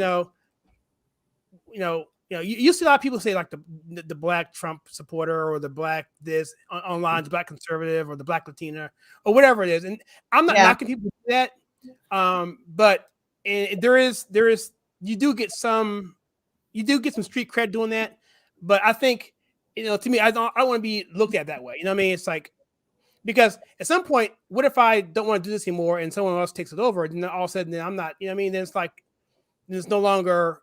A: see a lot of people say like the black Trump supporter or the black this online, the black conservative or the black Latina or whatever it is. And I'm not knocking people for that. But there is, you do get some street cred doing that. But I think, to me, I don't want to be looked at that way. You know what I mean? It's like, because at some point, what if I don't want to do this anymore and someone else takes it over? And then all of a sudden, I'm not, then it's like, there's no longer,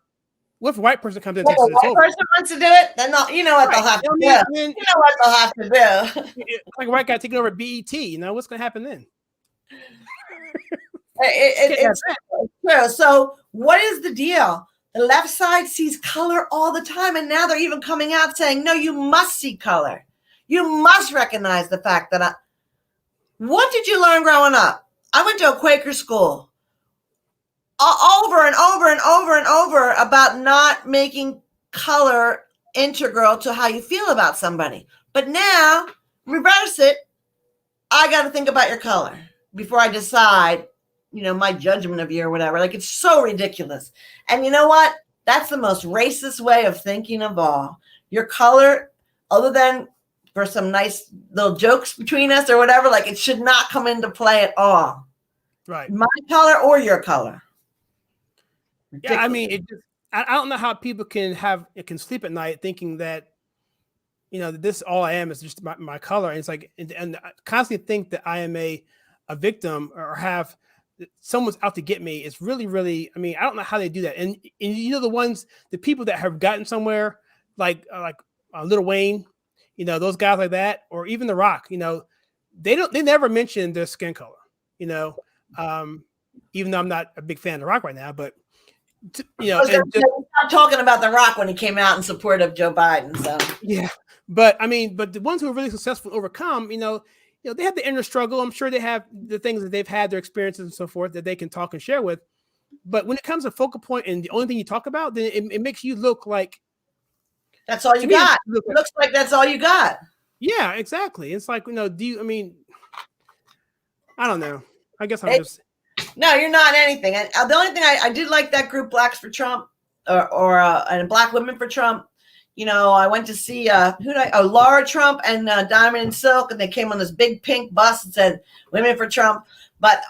A: what if a white person comes in and takes this over?
B: If a white person wants to do it, then they'll have to do. You know what they'll have to do.
A: It's like a white guy taking over BET, what's going to happen then?
B: It's true. So what is the deal? The left side sees color all the time. And now they're even coming out saying, no, you must see color. You must recognize the fact that what did you learn growing up? I went to a Quaker school over and over and over and over about not making color integral to how you feel about somebody. But now, reverse it. I got to think about your color before I decide, my judgment of you or whatever. Like, it's so ridiculous. And you know what? That's the most racist way of thinking of all. your color, other than for some nice little jokes between us or whatever, like it should not come into play at all.
A: Right.
B: My color or your color.
A: Yeah, I
B: Ridiculous.
A: mean, I don't know how people can sleep at night thinking that, this all I am is just my color. And it's like, and I constantly think that I am a victim or have someone's out to get me. It's really, really, I mean, I don't know how they do that. And the people that have gotten somewhere, like Lil Wayne, those guys like that, or even The Rock, they never mention their skin color, even though I'm not a big fan of The Rock right now, but
B: I'm talking about The Rock when he came out in support of Joe Biden. So
A: yeah, but the ones who are really successful overcome, they have the inner struggle. I'm sure they have the things that they've had, their experiences and so forth that they can talk and share with. But when it comes to focal point and the only thing you talk about, then it makes you look like
B: that's all you got. It looks like that's all you got.
A: Yeah, exactly. It's like, I don't know. I guess I'm just.
B: No, you're not anything. And the only thing I did like that group, Blacks for Trump, and Black Women for Trump. I went to see Laura Trump and Diamond and Silk, and they came on this big pink bus that said "Women for Trump." But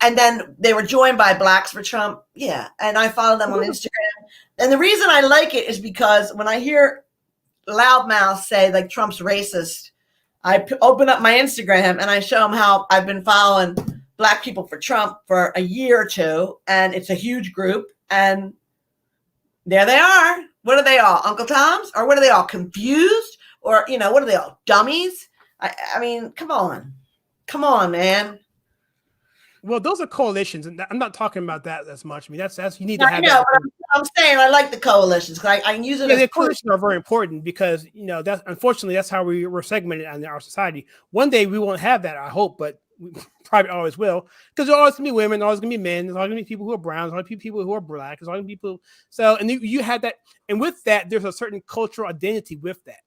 B: and then they were joined by Blacks for Trump. Yeah, and I follow them on Instagram. And the reason I like it is because when I hear loudmouths say like Trump's racist, I open up my Instagram and I show them how I've been following Black people for Trump for a year or two, and it's a huge group, and there they are. What are they all, Uncle Toms? Or what are they all, confused? Or, what are they all, dummies? I mean, come on, man.
A: Well, those are coalitions, and I'm not talking about that as much. I mean, that's you need to have.
B: But I'm saying I like the coalitions because I can use it.
A: Yeah, the coalitions are very important because that's unfortunately that's how we're segmented in our society. One day we won't have that, I hope, but we probably always will, because there's always gonna be women, there's always gonna be men, there's always gonna be people who are brown, there's always gonna be people who are black, there's always gonna be people. So, and you have that, and with that, there's a certain cultural identity with that.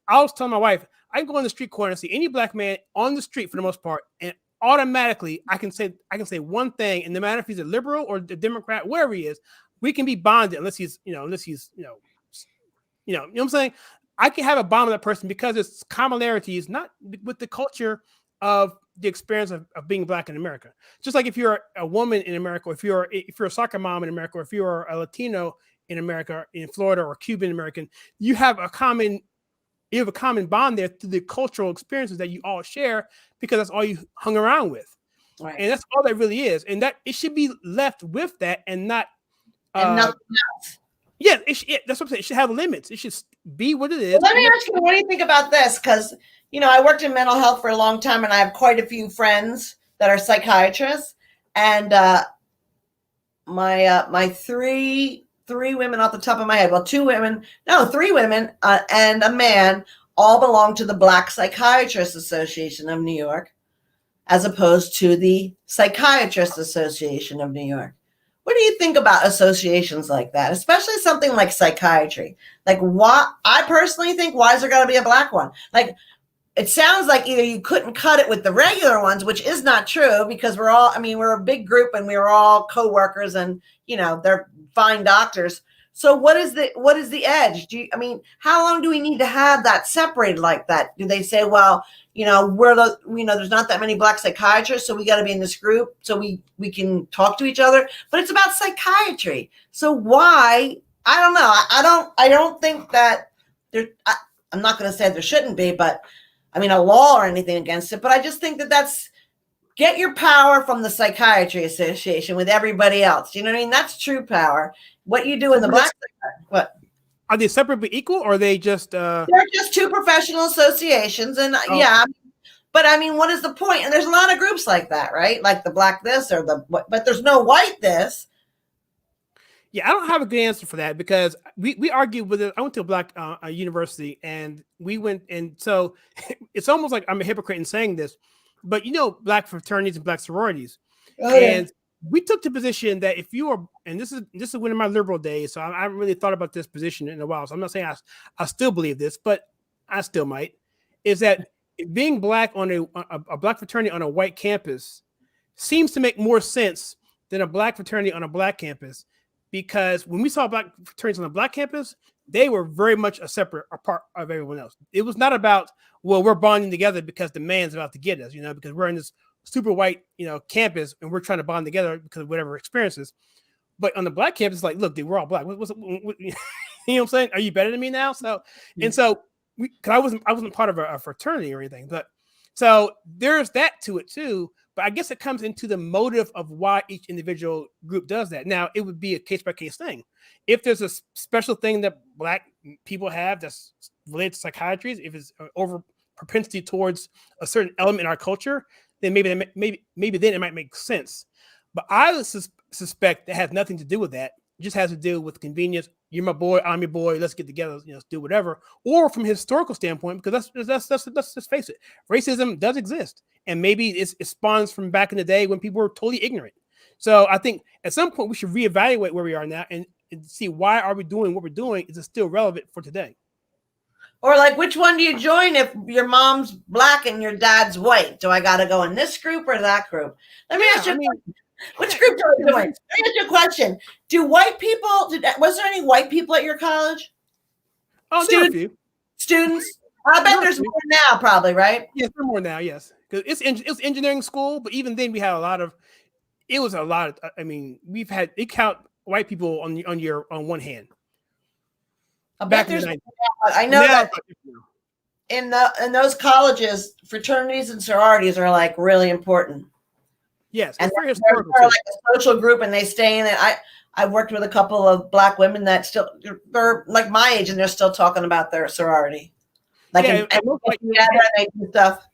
A: I was telling my wife, I can go in the street corner and see any black man on the street for the most part, and automatically I can say one thing, and no matter if he's a liberal or a Democrat, wherever he is, we can be bonded unless he's you know what I'm saying. I can have a bond with that person because it's commonalities, not with the culture of the experience of being black in America. Just like if you're a woman in America, or if you're a soccer mom in America, or if you're a Latino in America, in Florida, or Cuban American, you have a common bond there through the cultural experiences that you all share, because that's all you hung around with. Right. And that's all that really is. And that it should be left with that and not
B: nothing else.
A: Yeah, that's what I'm saying. It should have limits. It should be what it is.
B: Well, let me ask you, what do you think about this? Because I worked in mental health for a long time, and I have quite a few friends that are psychiatrists. And my three women off the top of my head, well, 3 women, and a man, all belong to the Black Psychiatrists Association of New York, as opposed to the Psychiatrists Association of New York. What do you think about associations like that, especially something like psychiatry? Like, I personally think, why is there got to be a black one? Like, it sounds like either you couldn't cut it with the regular ones, which is not true, because we're a big group and we're all co-workers, and, they're fine doctors. So what is the edge? How long do we need to have that separated like that? Do they say, well, there's not that many black psychiatrists, so we got to be in this group so we can talk to each other, but it's about psychiatry. So why? I don't know. I don't think that I'm not going to say there shouldn't be, but a law or anything against it, but I just think that's get your power from the Psychiatry Association with everybody else. You know what I mean? That's true power. What you do in the black, what?
A: Are they separate but equal, or are they just?
B: They're just two professional associations, and yeah, but what is the point? And there's a lot of groups like that, right? Like the black this or but there's no white this.
A: Yeah, I don't have a good answer for that, because we argued with it. I went to a black university, and we went, and so it's almost like I'm a hypocrite in saying this, but black fraternities and black sororities, and we took the position that if you are, and this is one of my liberal days, so I haven't really thought about this position in a while, so I'm not saying I still believe this, but I still might, is that being black on a black fraternity on a white campus seems to make more sense than a black fraternity on a black campus, because when we saw black fraternities on the black campus, they were very much a separate apart of everyone else. It was not about, well, we're bonding together because the man's about to get us, because we're in this super white, campus and we're trying to bond together because of whatever experiences. But on the black campus, like, look, dude, we're all black. What, you know what I'm saying? Are you better than me now? So, and so, because I wasn't part of a fraternity or anything, but so there's that to it too. But I guess it comes into the motive of why each individual group does that. Now, it would be a case by case thing. If there's a special thing that black people have that's related to psychiatry, if it's over propensity towards a certain element in our culture, then maybe then it might make sense. But I suspect that has nothing to do with that. It just has to do with convenience. You're my boy, I'm your boy. Let's get together, let's do whatever. Or from a historical standpoint, because let's just face it, racism does exist, and maybe it spawns from back in the day when people were totally ignorant. So I think at some point we should reevaluate where we are now and see why are we doing what we're doing. Is it still relevant for today?
B: Or like, which one do you join if your mom's black and your dad's white? Do I got to go in this group or that group? Let me ask you. Which group are you doing? Let me ask you a question. Do white people? Was there any white people at your college?
A: Oh, there are a few
B: students. I bet there's more now, probably, right?
A: Yes, there are more now. Yes, because it's engineering school, but even then we had a lot of. It was a lot of. I mean, we've had it count white people on one hand.
B: I bet there's. I know that in those colleges, fraternities and sororities are like really important.
A: Yes,
B: and they're like a social group, and they stay in it. I worked with a couple of black women that they're like my age, and they're still talking about their sorority. Like,
A: and
B: they do stuff.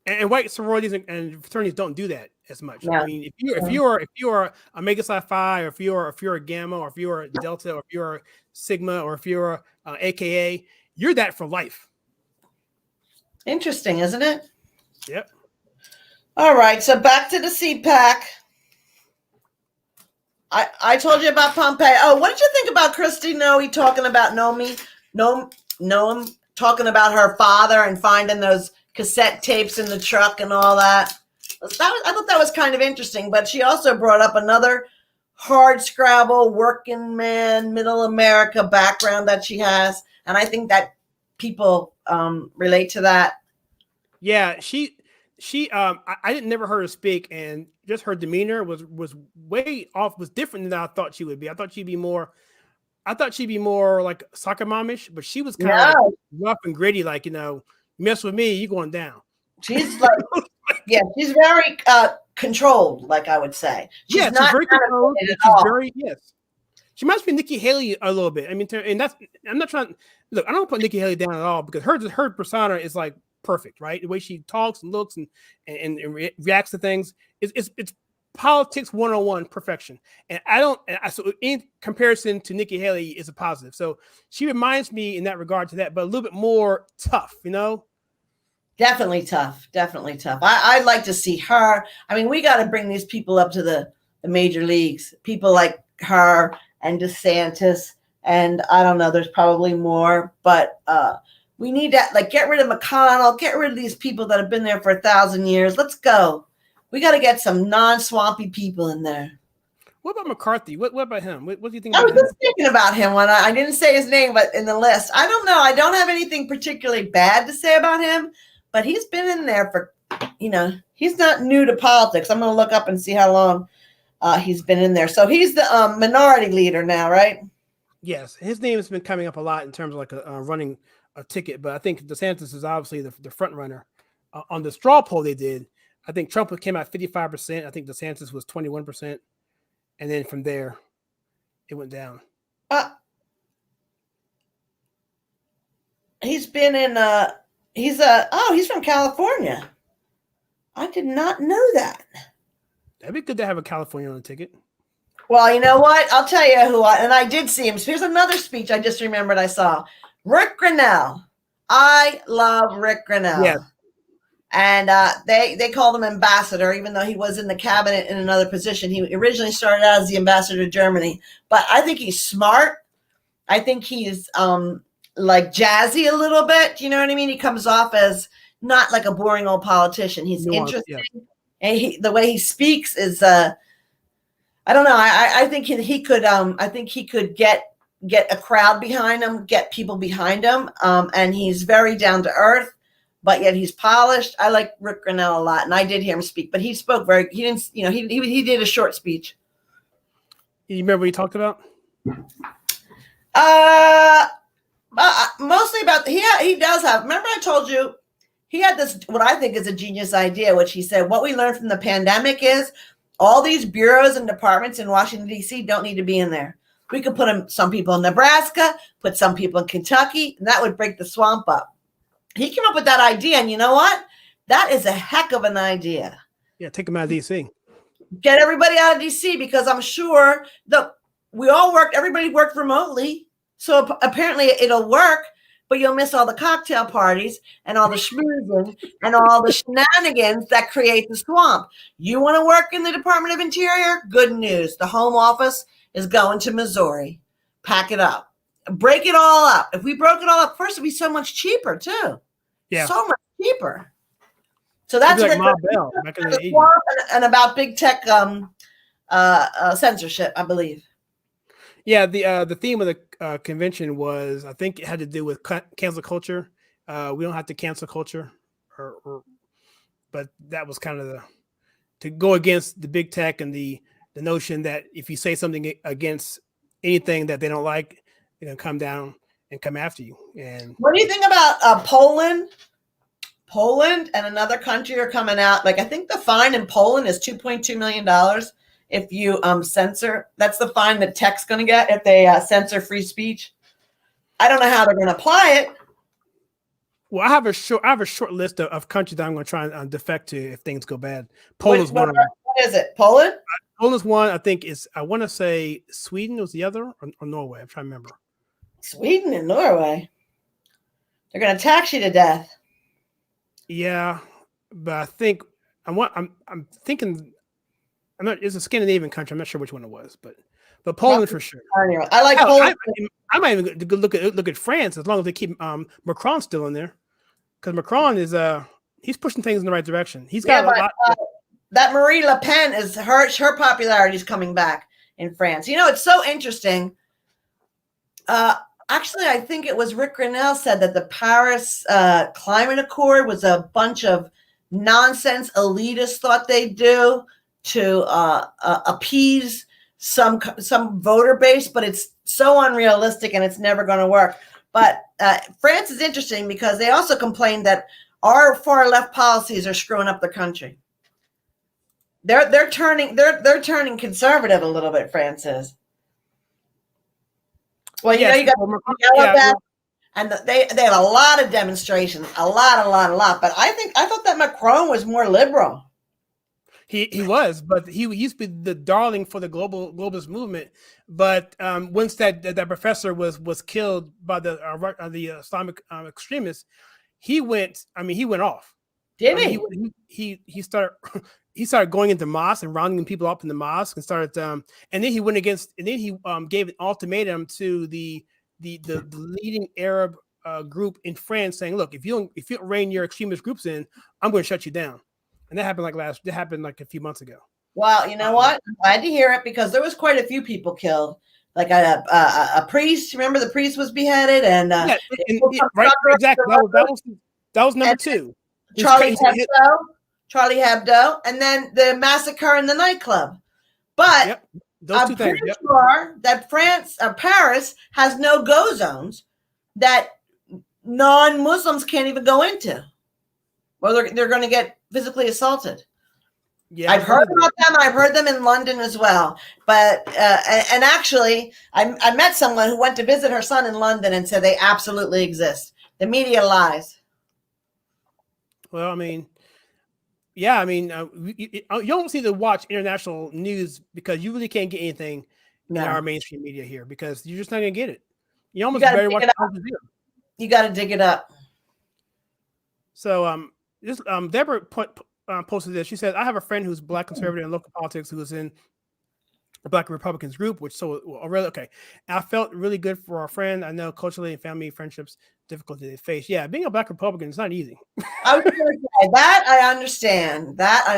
A: And white sororities and fraternities don't do that as much. Yeah. I mean, if you're a Mega Psi Phi, or if you're a Gamma, or if you're a Delta, or if you're a Sigma, or if you're AKA, you're that for life.
B: Interesting, isn't it?
A: Yep. All
B: right, so back to the CPAC. I told you about Pompeii. Oh, what did you think about Christy Noe talking about Noam talking about her father and finding those cassette tapes in the truck and all that? I thought that was kind of interesting, but she also brought up another hard scrabble, working man, middle America background that she has, and I think that people relate to that.
A: Yeah, she I didn't never heard her speak, and just her demeanor was way off, was different than I thought she would be. I thought she'd be more like soccer momish, but she was kind of like rough and gritty, like, mess with me, you going down.
B: She's like, she's very controlled, like I would say. She's not
A: very controlled. She must be Nikki Haley a little bit. I mean, and that's, I'm not trying. Look, I don't put Nikki Haley down at all, because her persona is like perfect, right? The way she talks and looks and reacts to things, it's politics 101 perfection. And so in comparison to Nikki Haley is a positive. So she reminds me in that regard to that, but a little bit more tough,
B: Definitely tough. I'd like to see her. I mean, we got to bring these people up to the major leagues. People like her and DeSantis, and I don't know, there's probably more, but we need to get rid of McConnell, get rid of these people that have been there for 1,000 years. Let's go. We got to get some non-swampy people in there.
A: What about McCarthy? What about him? What do you think?
B: I was just thinking about him when I didn't say his name, but in the list, I don't know. I don't have anything particularly bad to say about him, but he's been in there for, he's not new to politics. I'm going to look up and see how long he's been in there. So he's the minority leader now, right?
A: Yes, his name has been coming up a lot in terms of like running a ticket, but I think DeSantis is obviously the front runner. On the straw poll they did, I think Trump came out 55%. I think DeSantis was 21%, and then from there, it went down.
B: He's been in. He's from California. I did not know that.
A: That'd be good to have a California on the ticket.
B: Well, you know what? I'll tell you who I did see him. Here's another speech I just remembered I saw. Rick Grinnell. I love Rick Grinnell.
A: Yeah.
B: And they called him ambassador, even though he was in the cabinet in another position. He originally started out as the ambassador to Germany. But I think he's smart. I think he's like jazzy a little bit. You know what I mean? He comes off as not like a boring old politician. He's interesting. Yeah. And the way he speaks is I don't know. I think he could. I think he could get a crowd behind him, get people behind him. And he's very down to earth, but yet he's polished. I like Rick Grinnell a lot, and I did hear him speak, but he spoke very. He didn't. You know, he did a short speech.
A: You remember what he talked about?
B: Mostly about he does have. Remember, I told you he had this what I think is a genius idea, which he said what we learned from the pandemic is all these bureaus and departments in Washington D.C. don't need to be in there. We could put some people in Nebraska, put some people in Kentucky, and that would break the swamp up. He came up with that idea, and you know what? That is a heck of an idea.
A: Yeah, take them out of D.C.
B: Get everybody out of D.C. because I'm sure everybody worked remotely. So apparently it'll work, but you'll miss all the cocktail parties and all the schmoozing and all the shenanigans that create the swamp. You want to work in the Department of Interior? Good news. The Home Office is going to Missouri. Pack it up. Break it all up. If we broke it all up, first it'd be so much cheaper too.
A: Yeah.
B: So much cheaper. So that's
A: like Ma Bell back in the 80s.
B: And about big tech censorship, I believe.
A: Yeah, the theme of the convention was, I think it had to do with cancel culture. We don't have to cancel culture, but that was kind of to go against the big tech and the notion that if you say something against anything that they don't like, they're gonna come down and come after you. And
B: what do you think about Poland? Poland and another country are coming out. Like I think the fine in Poland is $2.2 million. If you censor, that's the fine that tech's going to get if they censor free speech. I don't know how they're going to apply it.
A: Well, I have a short list of countries that I'm going to try and defect to if things go bad. Poland's one of them.
B: What is it? Poland?
A: Poland's one. I think I want to say Sweden was the other, or Norway. I'm trying to remember. Sweden
B: and Norway. They're going to tax you to death.
A: Yeah, but I think I'm thinking. It's a Scandinavian country. I'm not sure which one it was, but Poland for sure.
B: I like Poland.
A: I might even look at France as long as they keep Macron still in there, because Macron is he's pushing things in the right direction. He's got a lot.
B: That Marie Le Pen is her popularity is coming back in France. You know, it's so interesting. Actually, I think it was Rick Grinnell said that the Paris Climate Accord was a bunch of nonsense elitists thought they'd do to appease some voter base, but it's so unrealistic and it's never going to work. But France is interesting because they also complained that our far left policies are screwing up the country. They're turning conservative a little bit. France is. Well, you know, you got that, and they had a lot of demonstrations, a lot. But I thought that Macron was more liberal.
A: He was, but he used to be the darling for the globalist movement. But once that professor was killed by the Islamic extremists, he went off.
B: Did he?
A: He started going into mosques and rounding people up in the mosque and started and then he went against, and then he gave an ultimatum to the leading Arab group in France, saying, look, if you don't rein your extremist groups in, I'm going to shut you down. And that happened like a few months ago.
B: Well, you know what? I'm glad to hear it because there was quite a few people killed. Like a priest. Remember, the priest was beheaded, and
A: right, exactly. That was number two.
B: Charlie Hebdo, and then the massacre in the nightclub. But I'm pretty sure that Paris has no-go zones that non-Muslims can't even go into. Well, they're going to get physically assaulted. Yeah, I've heard about them. I've heard them in London as well. But and actually, I met someone who went to visit her son in London and said they absolutely exist. The media lies.
A: Well, I mean, yeah, I mean, you don't need to watch international news because you really can't get anything in our mainstream media here because you're just not going to get it. You almost better watch Al Jazeera.
B: You got to dig it up.
A: So, Deborah posted this. She said, I have a friend who's Black conservative in local politics who was in the Black Republicans group, really okay. And I felt really good for our friend. I know culturally and family friendships difficulty they face. Yeah, being a Black Republican is not easy.
B: I was going to say that I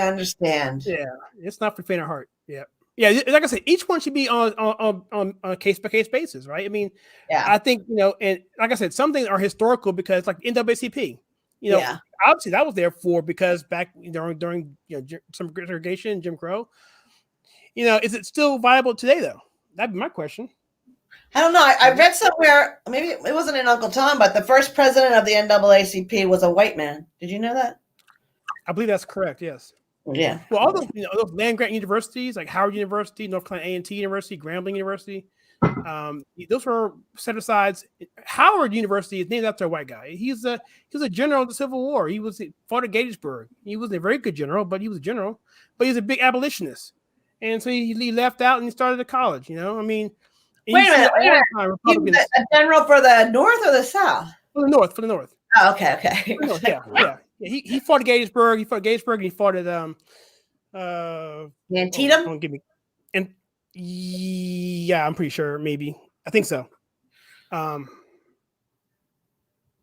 B: understand. Yeah,
A: it's not for faint of heart. Yeah. Yeah, like I said, each one should be on a case by case basis, right? I mean,
B: Yeah.
A: I think and like I said, some things are historical because like NAACP,
B: Yeah.
A: obviously that was there for because back during some segregation, Jim Crow, is it still viable today though? That'd be my question.
B: I don't know. I read somewhere, maybe it wasn't in Uncle Tom, but the first president of the NAACP was a white man. Did you know that?
A: I believe that's correct. Yes.
B: Yeah.
A: Well, all those land grant universities like Howard University, North Carolina A&T University, Grambling University, those were set aside. Howard University is named after a white guy. He was a general of the Civil War. He fought at Gettysburg. He wasn't a very good general, but he was a general. But he was a big abolitionist, and so he left out and he started a college. I mean,
B: wait a minute. He was a general for the North or the South?
A: For the North.
B: Oh, okay.
A: North, yeah. He fought at Gettysburg. And he fought at
B: Antietam.
A: Don't give me. And yeah, I'm pretty sure. Maybe I think so.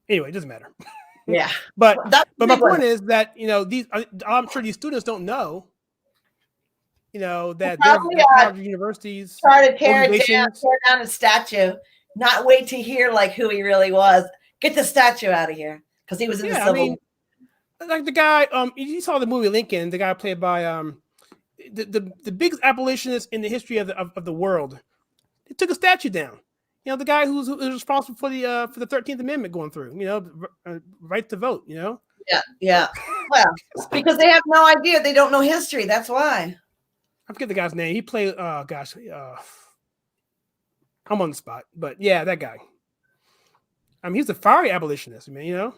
A: Anyway, it doesn't matter.
B: Yeah,
A: but my point is that these. I'm sure these students don't know. That there's universities
B: try to tear down a statue, not wait to hear like who he really was. Get the statue out of here because he was in the Civil War.
A: Like the guy, you saw the movie Lincoln, the guy played by the biggest abolitionist in the history of the world. They took a statue down. The guy who's responsible for the 13th Amendment going through. Right to vote.
B: Yeah. Well, because they have no idea. They don't know history. That's why.
A: I forget the guy's name. He played. Oh gosh, I'm on the spot, but yeah, that guy. I mean, he's a fiery abolitionist. I mean,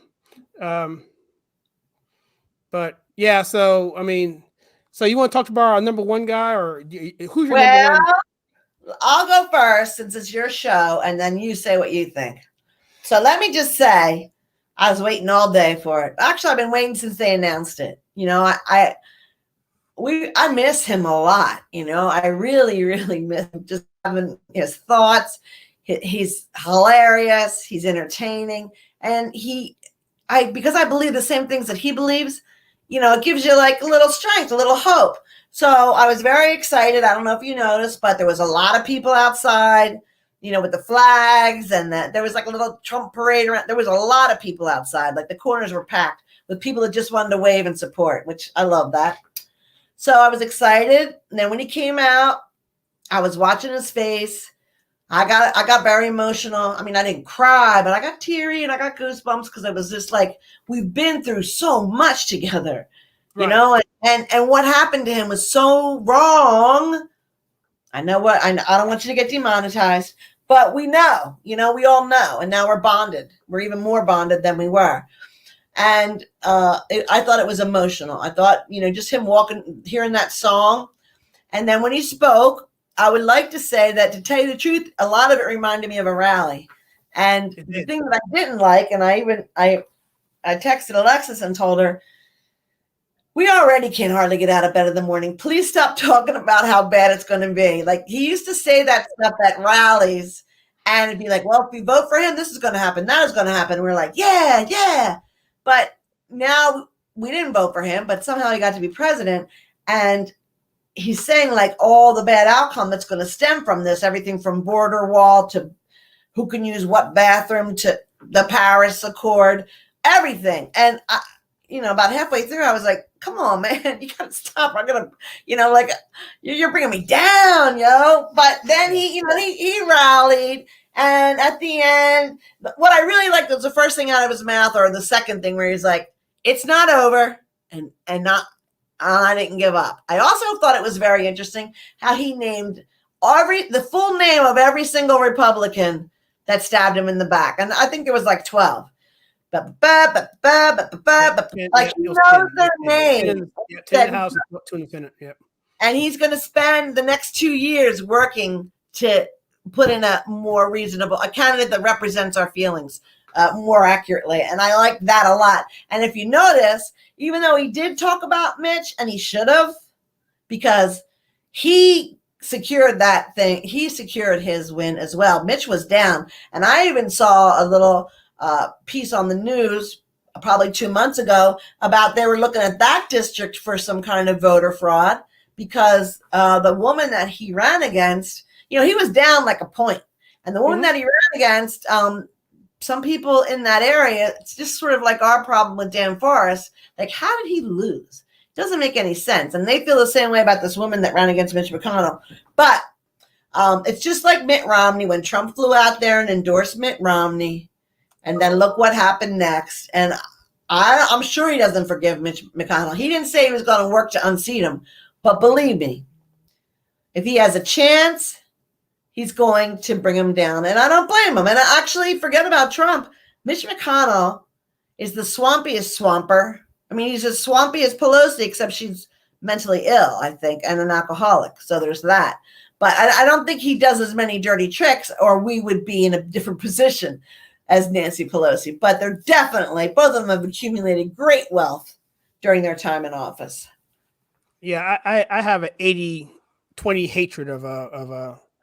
A: But yeah, so I mean, so you want to talk about our number one guy, or who's your number one?
B: I'll go first since it's your show, and then you say what you think. So let me just say, I was waiting all day for it. Actually, I've been waiting since they announced it. I miss him a lot. I really, really miss him. Just having his thoughts. He's hilarious. He's entertaining, and because I believe the same things that he believes. It gives you like a little strength, a little hope. So I was very excited. I don't know if you noticed, but there was a lot of people outside, with the flags, and there was like a little Trump parade around. There was a lot of people outside. Like the corners were packed with people that just wanted to wave and support, which I love that. So I was excited. And then when he came out, I was watching his face. I got very emotional. I mean, I didn't cry, but I got teary and I got goosebumps because it was just like, we've been through so much together, right. And what happened to him was so wrong. I don't want you to get demonetized, but we know, we all know. And now we're bonded. We're even more bonded than we were. And I thought it was emotional. I thought, just him hearing that song. And then when he spoke, I would like to say that, to tell you the truth, a lot of it reminded me of a rally. And the thing that I didn't like, and I texted Alexis and told her, we already can't hardly get out of bed in the morning. Please stop talking about how bad it's going to be. Like, he used to say that stuff at rallies, and it'd be like, well, if we vote for him, this is going to happen. That is going to happen. And we're like, yeah. But now we didn't vote for him, but somehow he got to be president. And he's saying like all the bad outcome that's going to stem from this, everything from border wall to who can use what bathroom to the Paris Accord, everything. And about halfway through, I was like, come on, man, you got to stop. I'm going to, you're bringing me down, But then he rallied. And at the end, what I really liked was the first thing out of his mouth, or the second thing where he's like, it's not over and not, I didn't give up. I also thought it was very interesting how he named the full name of every single Republican that stabbed him in the back. And I think there was like 12. Like he knows their name.
A: 10 in the House, 2 in the Senate. Yep.
B: And he's going to spend the next 2 years working to put in a more reasonable, a candidate that represents our feelings more accurately. And I like that a lot. And if you notice, even though he did talk about Mitch, and he should have, because he secured that thing, he secured his win as well. Mitch was down. And I even saw a little piece on the news probably 2 months ago about they were looking at that district for some kind of voter fraud, because the woman that he ran against, he was down like a point. And the woman that he ran against, some people in that area, it's just sort of like our problem with Dan Forrest. Like, how did he lose? It doesn't make any sense. And they feel the same way about this woman that ran against Mitch McConnell. But it's just like Mitt Romney when Trump flew out there and endorsed Mitt Romney. And then look what happened next. And I'm sure he doesn't forgive Mitch McConnell. He didn't say he was going to work to unseat him. But believe me, if he has a chance, he's going to bring him down. And I don't blame him. And actually, forget about Trump. Mitch McConnell is the swampiest swamper. I mean, he's as swampy as Pelosi, except she's mentally ill, I think, and an alcoholic. So there's that. But I don't think he does as many dirty tricks, or we would be in a different position as Nancy Pelosi. But they're definitely, both of them have accumulated great wealth during their time in office.
A: Yeah, I have an 80-20 hatred of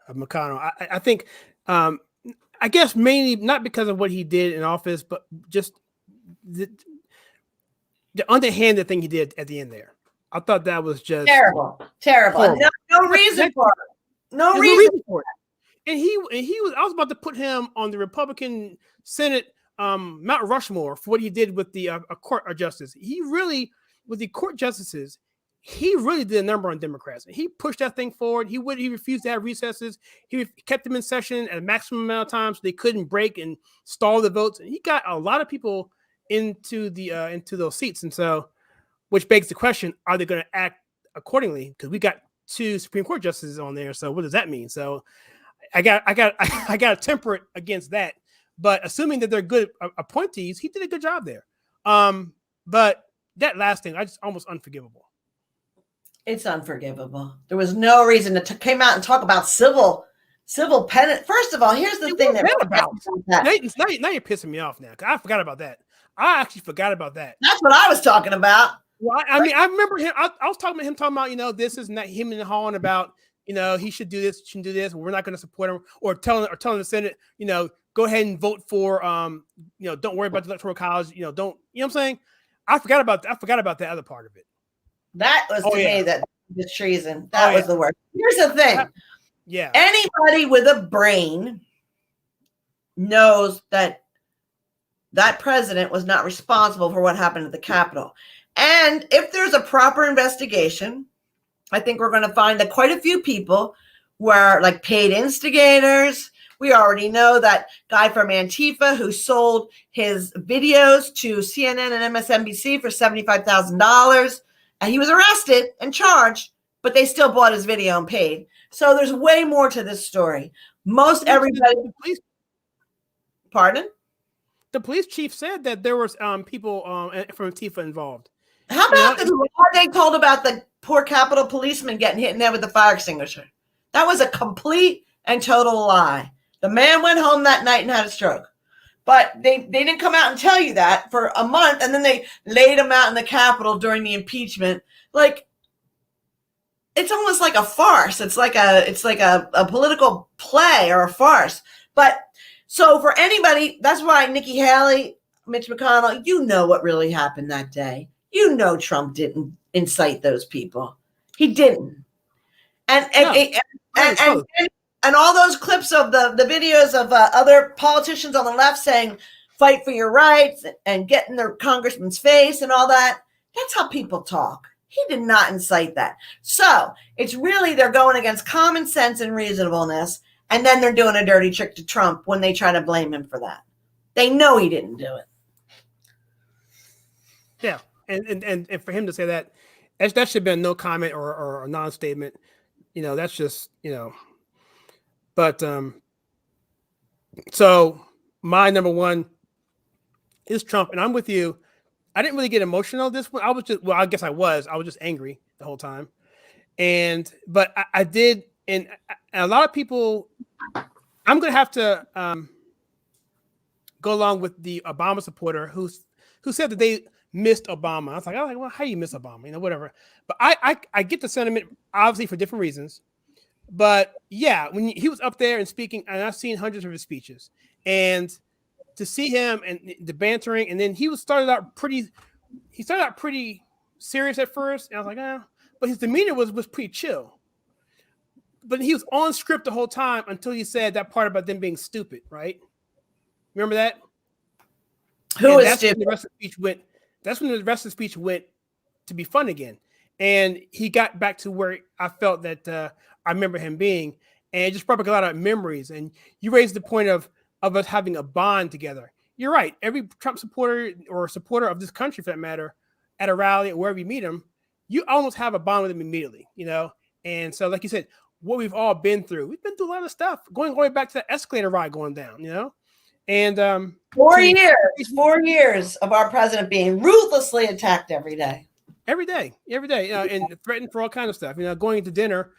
A: McConnell. I think, I guess mainly not because of what he did in office, but just the underhanded thing he did at the end there. I thought that was just
B: terrible. No reason for it. No reason for it.
A: And he was. I was about to put him on the Republican Senate Mount Rushmore for what he did with the court justice. He really, with the court justices, he really did a number on Democrats. He pushed that thing forward. He refused to have recesses. He kept them in session at a maximum amount of time so they couldn't break and stall the votes. And he got a lot of people into those seats. And so, which begs the question: are they going to act accordingly? Because we got 2 Supreme Court justices on there. So what does that mean? So I got to temper it against that. But assuming that they're good appointees, he did a good job there. But that last thing, I just almost unforgivable.
B: It's unforgivable. There was no reason to came out and talk about civil penance. First of all, here's the thing that
A: now you're pissing me off now. I forgot about that. I actually forgot about that.
B: That's what I was talking about.
A: Well, I mean, I remember him. I was talking about him talking about, this is not him and Holland about, he should do this, shouldn't do this. We're not going to support him, or telling the Senate, go ahead and vote for, don't worry about the Electoral College. Don't, what I'm saying? I forgot about that other part of it.
B: That was to me that the treason. That was the worst. Here's the thing.
A: Yeah.
B: Anybody with a brain knows that president was not responsible for what happened at the Capitol. And if there's a proper investigation, I think we're going to find that quite a few people were like paid instigators. We already know that guy from Antifa who sold his videos to CNN and MSNBC for $75,000. And he was arrested and charged, but they still bought his video and paid. So there's way more to this story. Everybody. Pardon?
A: The police chief said that there was people from Antifa involved.
B: How about what they told about the poor Capitol policeman getting hit in the head with a fire extinguisher? That was a complete and total lie. The man went home that night and had a stroke. But they didn't come out and tell you that for a month, and then they laid him out in the Capitol during the impeachment. Like, it's almost like a farce. It's like a political play or a farce. But so for anybody, that's why Nikki Haley, Mitch McConnell, what really happened that day. Trump didn't incite those people. He didn't. And all those clips of the videos of other politicians on the left saying, fight for your rights and get in their congressman's face and all that. That's how people talk. He did not incite that. So it's really, they're going against common sense and reasonableness. And then they're doing a dirty trick to Trump when they try to blame him for that. They know he didn't do it.
A: Yeah. And for him to say that should have been no comment or a non-statement. That's just, But so my number one is Trump, and I'm with you. I didn't really get emotional this one. I guess I was just angry the whole time. But I did, and a lot of people, I'm going to have to go along with the Obama supporter who said that they missed Obama. I was like, well, how do you miss Obama? Whatever. But I get the sentiment, obviously for different reasons. But yeah, when he was up there and speaking, and I've seen hundreds of his speeches, and to see him and the bantering, and then he started out pretty serious at first. And I was like, but his demeanor was pretty chill. But he was on script the whole time until he said that part about them being stupid, right? Remember that?
B: Who is stupid?
A: When the rest of the speech went. That's when the rest of the speech went to be fun again, and he got back to where I felt that I remember him being, and it just brought back a lot of memories. And you raised the point of us having a bond together. You're right. Every Trump supporter or supporter of this country, for that matter, at a rally or wherever you meet him, you almost have a bond with him immediately, you know. And so, like you said, what we've all been through, we've been through a lot of stuff. Going back to that escalator ride going down, you know. And
B: 4 years of our president being ruthlessly attacked every day,
A: and threatened for all kinds of stuff. You know, going to dinner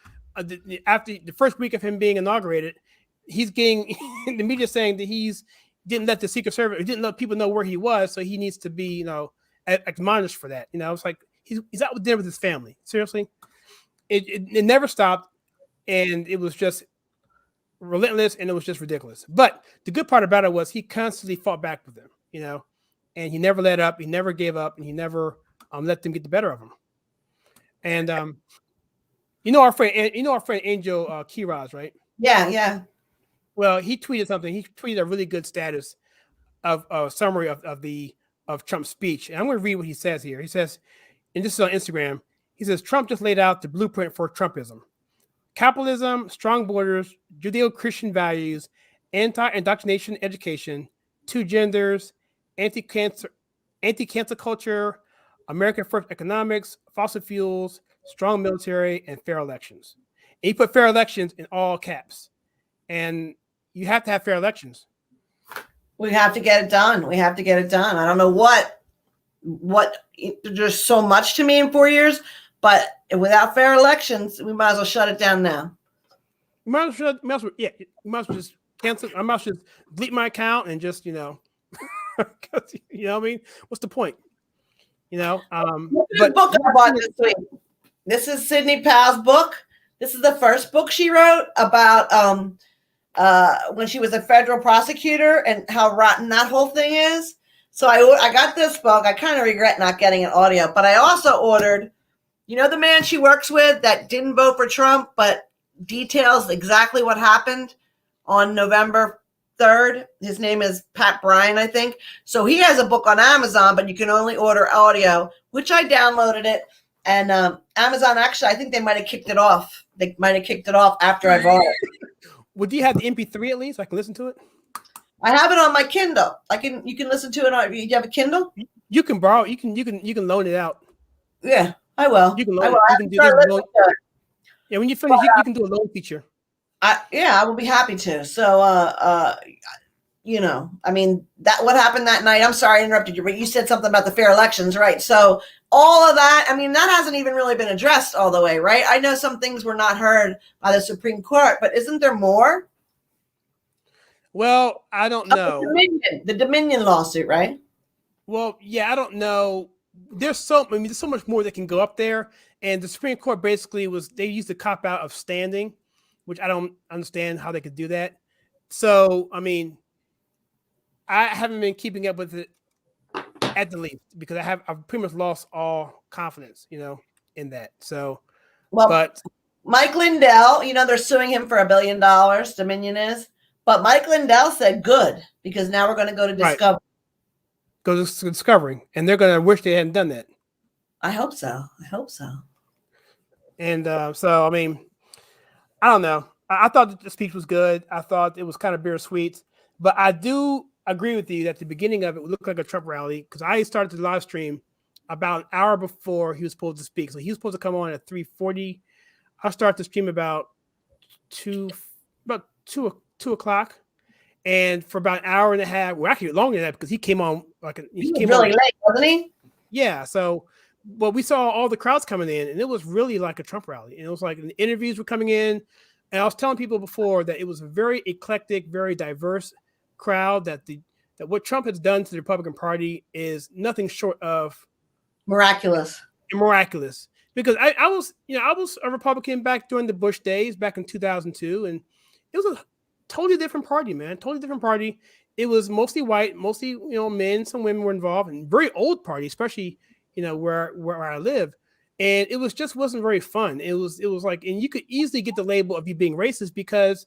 A: after the first week of him being inaugurated, he's getting the media saying that he's didn't let the Secret Service, didn't let people know where he was, so he needs to be, you know, admonished for that. You know, it's like he's out with dinner with his family. Seriously, it never stopped, and it was just relentless, and it was just ridiculous. But the good part about it was he constantly fought back with them, you know, and he never let up, he never gave up, and he never let them get the better of him. And our friend Angel Kiraz, right?
B: Yeah.
A: Well, he tweeted something. He tweeted a really good status of a summary of Trump's speech. And I'm going to read what he says here. He says, and this is on Instagram, he says, Trump just laid out the blueprint for Trumpism. Capitalism, strong borders, Judeo-Christian values, anti-indoctrination education, two genders, anti-cancer culture, American first economics, fossil fuels, strong military, and fair elections. And he put fair elections in all caps. And you have to have fair elections.
B: We have to get it done. I don't know what there's so much to me in 4 years, but without fair elections, we might as well shut it down now.
A: You might as well just cancel. I might as well just delete my account and just, you know, you know what I mean? What's the point? You know,
B: but book I bought this week. This is Sidney Powell's book. This is the first book she wrote about when she was a federal prosecutor and how rotten that whole thing is. So I got this book. I kind of regret not getting an audio, but I also ordered, you know, the man she works with that didn't vote for Trump, but details exactly what happened on November 3rd. His name is Pat Bryan, I think. So he has a book on Amazon, but you can only order audio, which I downloaded it. And Amazon, actually, I think they might have kicked it off. They might have kicked it off after I bought it.
A: Would you have the MP3 at least? I can listen to it.
B: I have it on my Kindle. You can listen to it on. You have a Kindle?
A: You can borrow. You can loan it out.
B: Yeah, I will.
A: You can loan it. You can do this loan. Yeah, when you finish, you can do a loan feature.
B: I will be happy to. So, you know, I mean, that what happened that night. I'm sorry I interrupted you, but you said something about the fair elections, right? So all of that, I mean, that hasn't even really been addressed all the way, right? I know some things were not heard by the Supreme Court, but isn't there more?
A: Well, I don't know.
B: The Dominion lawsuit, right?
A: Well, yeah, I don't know. There's so much more that can go up there. And the Supreme Court basically they used the cop out of standing, which I don't understand how they could do that. So, I mean, I haven't been keeping up with it at the least because I've pretty much lost all confidence, you know, in that. So, but
B: Mike Lindell, you know, they're suing him for $1 billion. Dominion is. But Mike Lindell said good because now we're going to go to Discovery.
A: Right. Go to Discovery, and they're going to wish they hadn't done that.
B: I hope so.
A: And so, I mean, I don't know. I thought the speech was good. I thought it was kind of bittersweet. But I do agree with you that the beginning of it looked like a Trump rally because I started the live stream about an hour before he was supposed to speak. So he was supposed to come on at 3:40. I started the stream about 2 o'clock. And for about an hour and a half, well, actually longer than that because he came on
B: he came really late, wasn't he?
A: Yeah. So, well, we saw all the crowds coming in, and it was really like a Trump rally. And it was like the interviews were coming in, and I was telling people before that it was a very eclectic, very diverse crowd. That what Trump has done to the Republican Party is nothing short of
B: miraculous.
A: Because I was a Republican back during the Bush days, back in 2002, and it was a totally different party, man. Totally different party. It was mostly white, mostly, you know, men, some women were involved, and very old party, especially, you know, where I live. and it was just wasn't very fun. It was like, and you could easily get the label of you being racist because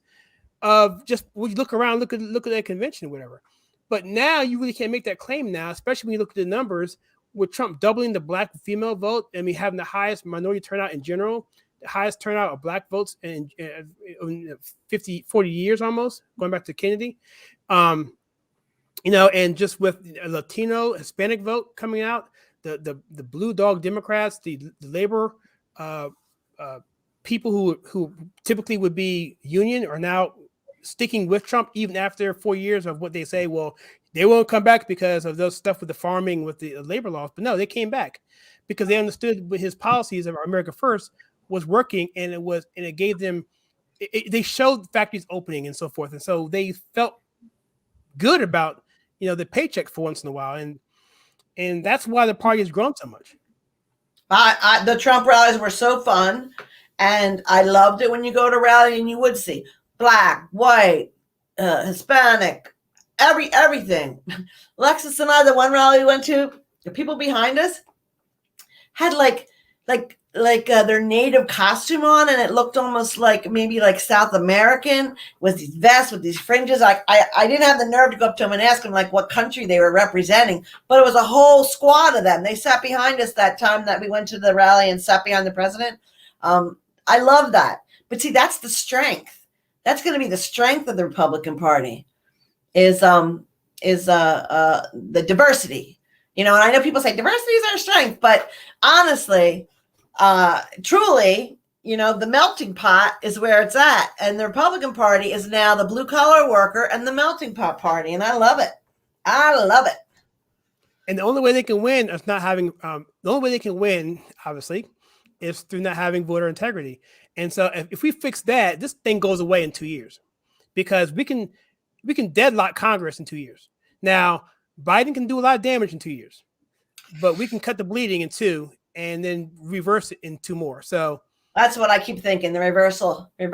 A: of just when you look around, look at that convention, whatever. But now you really can't make that claim now, especially when you look at the numbers with Trump doubling the black female vote. I mean, having the highest minority turnout in general, the highest turnout of black votes in 40 years almost, going back to Kennedy. And just with a Latino, Hispanic vote coming out, the blue dog Democrats, the labor people who typically would be union are now sticking with Trump even after 4 years of what they say. Well, they won't come back because of those stuff with the farming, with the labor laws. But no, they came back because they understood with his policies of America First was working, and it gave them. They showed factories opening and so forth, and so they felt good about the paycheck for once in a while, and that's why the party has grown so much.
B: The Trump rallies were so fun, and I loved it when you go to rally and you would see black, white, Hispanic, everything. Alexis and I, the one rally we went to, the people behind us had like their native costume on, and it looked almost like maybe like South American with these vests with these fringes. I didn't have the nerve to go up to them and ask them like what country they were representing, but it was a whole squad of them. They sat behind us that time that we went to the rally and sat behind the president. I love that. But see, that's the strength. That's going to be the strength of the Republican Party is the diversity. And I know people say diversity is our strength, but honestly, truly, the melting pot is where it's at. And the Republican Party is now the blue collar worker and the melting pot party. And I love it. I love it.
A: And the only way they can win is not having, obviously, is through not having voter integrity. And so if we fix that, this thing goes away in 2 years because we can deadlock Congress in 2 years. Now, Biden can do a lot of damage in 2 years, but we can cut the bleeding in 2 and then reverse it in 2 more. So
B: that's what I keep thinking, the reversal. Game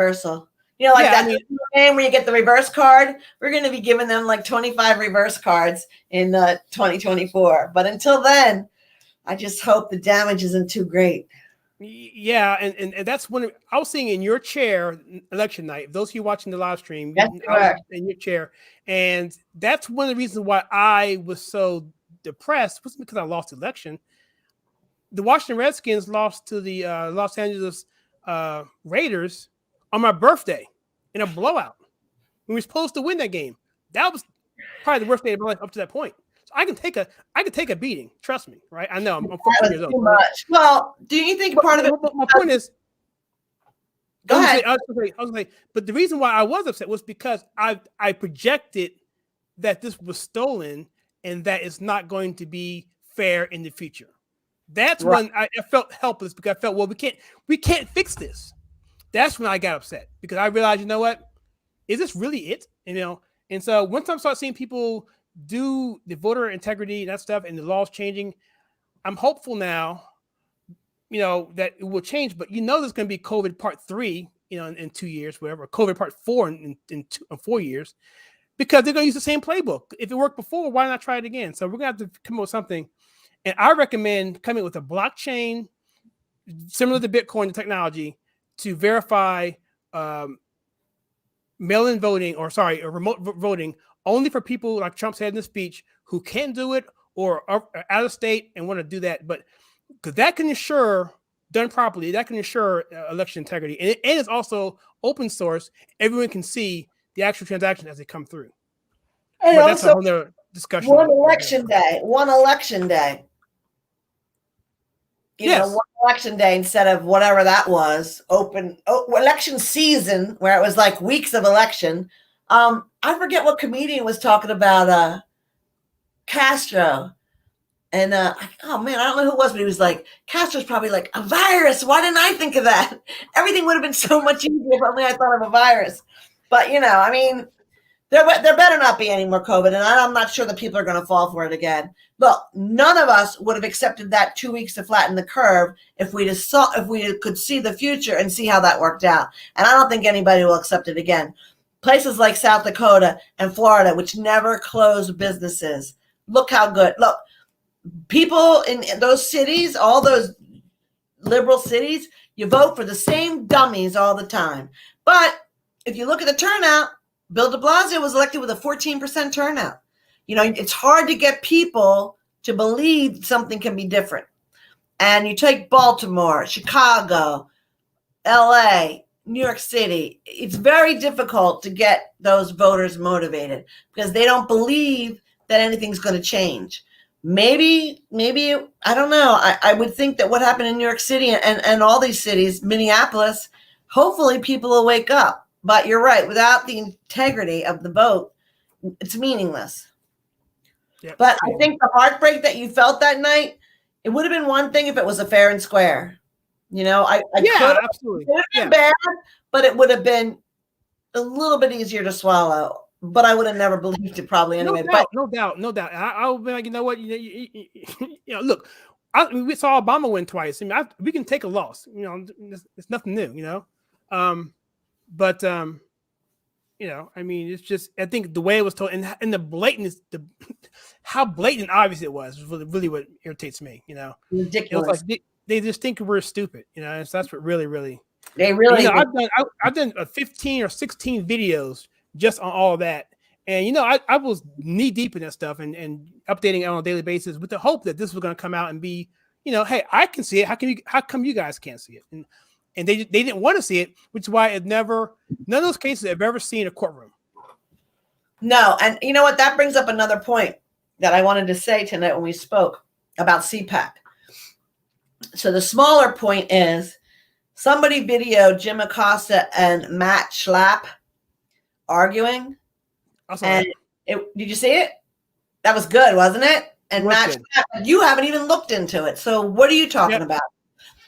B: where you get the reverse card. We're going to be giving them like 25 reverse cards in 2024. But until then, I just hope the damage isn't too great.
A: Yeah, and that's when I was seeing in your chair election night. Those of you watching the live stream, in your chair, and that's one of the reasons why I was so depressed. Wasn't because I lost the election. The Washington Redskins lost to the Los Angeles Raiders on my birthday in a blowout. We were supposed to win that game. That was probably the worst day of my life up to that point. So I can take a beating. Trust me, right? I know I'm 14 years old.
B: Too much. Well, do you think part of it?
A: My point is,
B: go ahead.
A: I was like, but the reason why I was upset was because I projected that this was stolen and that it's not going to be fair in the future. That's when I felt helpless because I felt, well, we can't fix this. That's when I got upset because I realized, you know what, is this really it? And so once I start seeing people do the voter integrity and that stuff and the laws changing, I'm hopeful now, that it will change. But there's going to be COVID part 3, in 2 years, whatever, COVID part 4 in 4 years, because they're going to use the same playbook. If it worked before, why not try it again? So we're going to have to come up with something. And I recommend coming with a blockchain similar to Bitcoin technology to verify mail-in voting remote voting only for people like Trump said in the speech who can't do it or are out of state and want to do that. But because that can ensure, done properly, that can ensure election integrity. And it's also open source. Everyone can see the actual transactions as they come through.
B: And
A: but that's a whole other discussion.
B: One election day. One election day instead of whatever that was, election season where it was like weeks of election. I forget what comedian was talking about Castro. And oh man, I don't know who it was, but he was like, Castro's probably like, a virus. Why didn't I think of that? Everything would have been so much easier if only I thought of a virus. But there better not be any more COVID, and I'm not sure that people are going to fall for it again. Look, none of us would have accepted that 2 weeks to flatten the curve if we could see the future and see how that worked out. And I don't think anybody will accept it again. Places like South Dakota and Florida, which never closed businesses, look how good. Look, people in those cities, all those liberal cities, you vote for the same dummies all the time. But if you look at the turnout, Bill de Blasio was elected with a 14% turnout. You know, it's hard to get people to believe something can be different. And you take Baltimore, Chicago, LA, New York City, it's very difficult to get those voters motivated because they don't believe that anything's going to change. Maybe, I don't know. I would think that what happened in New York City and all these cities, Minneapolis, hopefully people will wake up. But you're right. Without the integrity of the vote, it's meaningless. Yep. But I think the heartbreak that you felt that night, it would have been one thing if it was a fair and square. You know,
A: absolutely.
B: It would have been bad, but it would have been a little bit easier to swallow. But I would have never believed it probably anyway.
A: No doubt. I'll be like, you know what? You know, look, we saw Obama win twice. I mean, we can take a loss. You know, it's nothing new. You know, but you know, I mean, it's just I think the way it was told and the blatantness, how blatant obvious it was really what irritates me. You know,
B: ridiculous.
A: It was like they just think we're stupid. You know, so that's what really.
B: They really.
A: You know, I've done 15 or 16 videos just on all of that. And, you know, I was knee deep in that stuff and updating it on a daily basis with the hope that this was going to come out and be, you know, hey, I can see it. How come you guys can't see it? And they didn't want to see it, which is why none of those cases I've ever seen in a courtroom.
B: No. And you know what? That brings up another point that I wanted to say tonight when we spoke about CPAC. So the smaller point is somebody videoed Jim Acosta and Matt Schlapp arguing. And did you see it? That was good, wasn't it? And Matt Schlapp, you haven't even looked into it. So what are you talking about?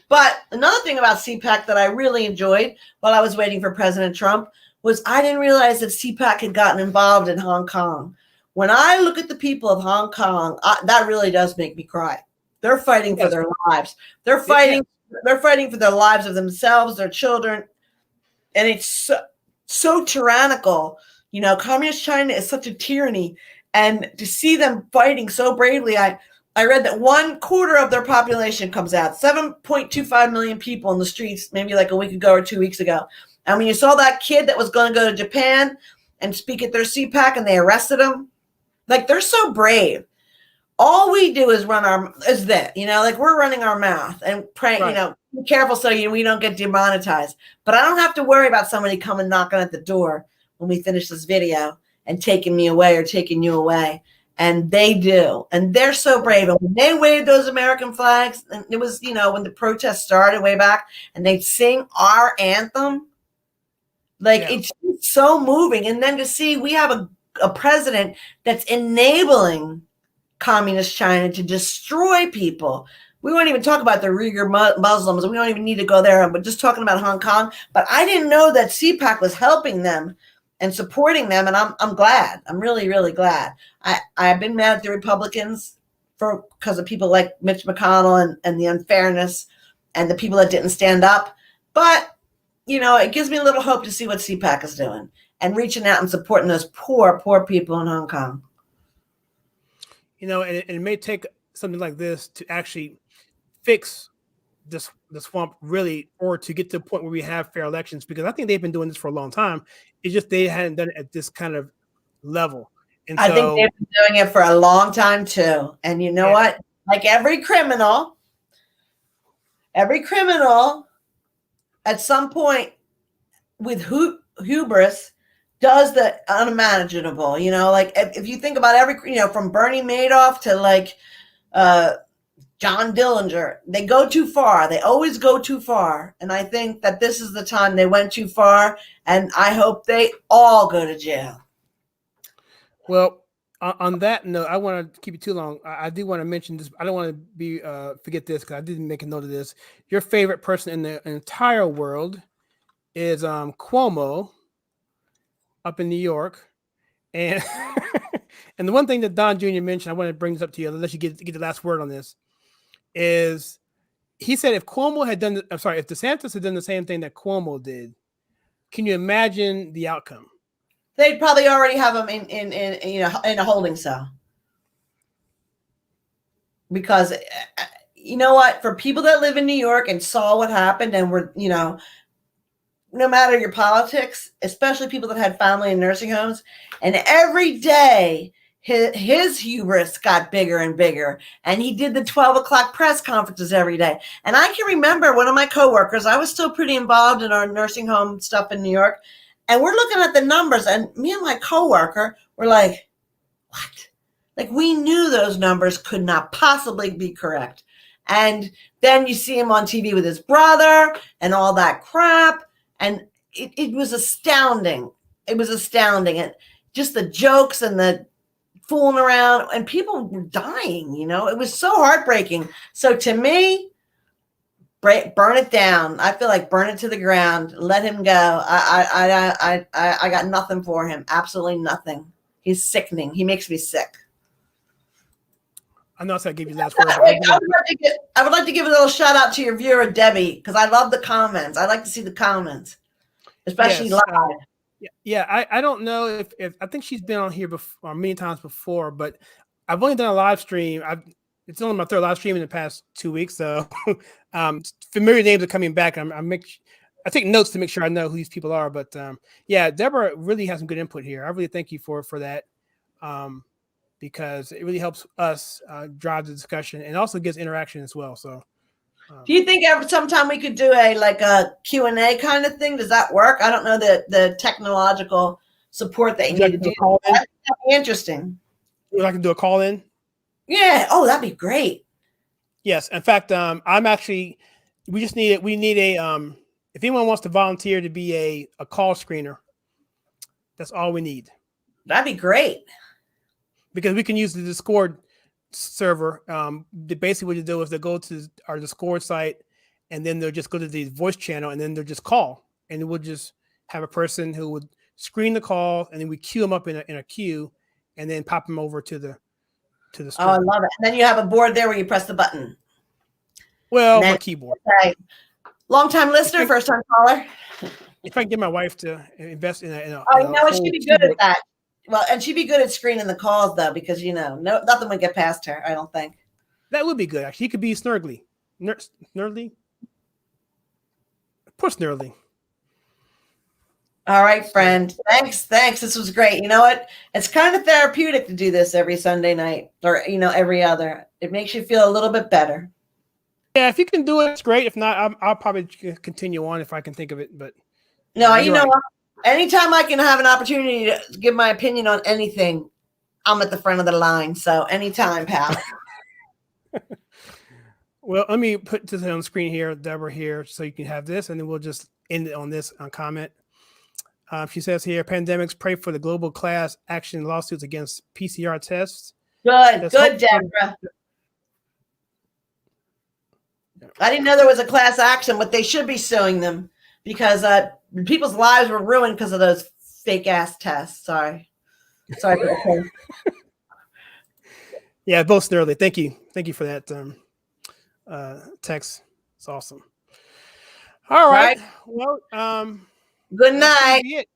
B: But another thing about CPAC that I really enjoyed while I was waiting for President Trump was I didn't realize that CPAC had gotten involved in Hong Kong. When I look at the people of Hong Kong, that really does make me cry. They're fighting for their lives. They're fighting for their lives of themselves, their children. And it's so tyrannical. You know, communist China is such a tyranny. And to see them fighting so bravely, I read that 1/4 of their population comes out, 7.25 million people in the streets, maybe like a week ago or 2 weeks ago. And when you saw that kid that was going to go to Japan and speak at their CPAC and they arrested him, like they're so brave. All we do is you know, like we're running our mouth and praying, you know, be careful so we don't get demonetized. But I don't have to worry about somebody coming knocking at the door when we finish this video and taking me away or taking you away. And they do. And they're so brave. And when they wave those American flags, and it was, you know, when the protests started way back, and they sing our anthem, like it's so moving. And then to see we have a president that's enabling communist China to destroy people. We won't even talk about the Uyghur Muslims. We don't even need to go there. But just talking about Hong Kong. But I didn't know that CPAC was helping them and supporting them. And I'm glad. I'm really, really glad. I've been mad at the Republicans because of people like Mitch McConnell and the unfairness and the people that didn't stand up. But, you know, it gives me a little hope to see what CPAC is doing and reaching out and supporting those poor, poor people in Hong Kong.
A: You know, and it may take something like this to actually fix the swamp really, or to get to the point where we have fair elections, because I think they've been doing this for a long time. It's just they hadn't done it at this kind of level. And
B: I think they've been doing it for a long time too. And you know what? Like every criminal at some point with hubris does the unimaginable, you know, like if you think about you know, from Bernie Madoff to like John Dillinger, they go too far. They always go too far. And I think that this is the time they went too far. And I hope they all go to jail.
A: Well, on that note, I want to keep it too long. I do want to mention this. I don't want to forget this because I didn't make a note of this. Your favorite person in the entire world is Cuomo up in New York. And and the one thing that Don Jr. mentioned, I want to bring this up to you, I'll let you get the last word on this, is he said if DeSantis had done the same thing that Cuomo did, can you imagine the outcome?
B: They'd probably already have him in a holding cell, because you know what? For people that live in New York and saw what happened and were, you know, no matter your politics, especially people that had family in nursing homes, and every day his hubris got bigger and bigger, and he did the 12 o'clock press conferences every day. And I can remember one of my coworkers, I was still pretty involved in our nursing home stuff in New York, and we're looking at the numbers, and me and my coworker were like, what? Like, we knew those numbers could not possibly be correct. And then you see him on TV with his brother and all that crap. And it was astounding. It was astounding. And just the jokes and the fooling around, and people were dying, you know, it was so heartbreaking. So to me, burn it down. I feel like burn it to the ground. Let him go. I got nothing for him. Absolutely nothing. He's sickening. He makes me sick.
A: I know I give you last word.
B: I would like to give a little shout out to your viewer, Debbie, because I love the comments. I like to see the comments, especially live.
A: Yeah, I don't know if I think she's been on here before, many times before, but I've only done a live stream. It's only my third live stream in the past 2 weeks, so familiar names are coming back. I take notes to make sure I know who these people are. But yeah, Deborah really has some good input here. I really thank you for that. Because it really helps us drive the discussion and also gets interaction as well. So,
B: do you think sometime we could do a Q&A kind of thing? Does that work? I don't know the technological support that you need to do. That'd be interesting.
A: Would I can do a call in?
B: Yeah. Oh, that'd be great.
A: Yes. In fact, I'm actually. We need a. If anyone wants to volunteer to be a call screener, that's all we need.
B: That'd be great.
A: Because we can use the Discord server. Basically, what you do is they go to our Discord site, and then they'll just go to the voice channel, and then they'll just call, and we'll just have a person who would screen the call, and then we queue them up in a queue, and then pop them over to the stream.
B: Oh, I love it. And then you have a board there where you press the button.
A: Well, my keyboard.
B: Okay. Long-time listener, first-time caller.
A: If I can get my wife to invest in a
B: oh, you know what? She'd be good at that. Well, and she'd be good at screening the calls, though, because, you know, nothing would get past her, I don't think.
A: That would be good, actually. He could be Snurgly. Snurgly? Poor Snurgly.
B: All right, friend. Thanks. This was great. You know what? It's kind of therapeutic to do this every Sunday night or, you know, every other. It makes you feel a little bit better.
A: Yeah, if you can do it, it's great. If not, I'll probably continue on if I can think of it. But
B: no, you know what? Anytime I can have an opportunity to give my opinion on anything, I'm at the front of the line. So anytime, pal.
A: Well, let me put this on the screen here, Deborah here, so you can have this, and then we'll just end it on this comment. She says here, pandemics, pray for the global class action lawsuits against PCR tests.
B: Good, Deborah. I didn't know there was a class action, but they should be suing them because people's lives were ruined because of those fake ass tests. Sorry.
A: Yeah, both Snurley. Thank you for that text. It's awesome. All right. Well,
B: good night.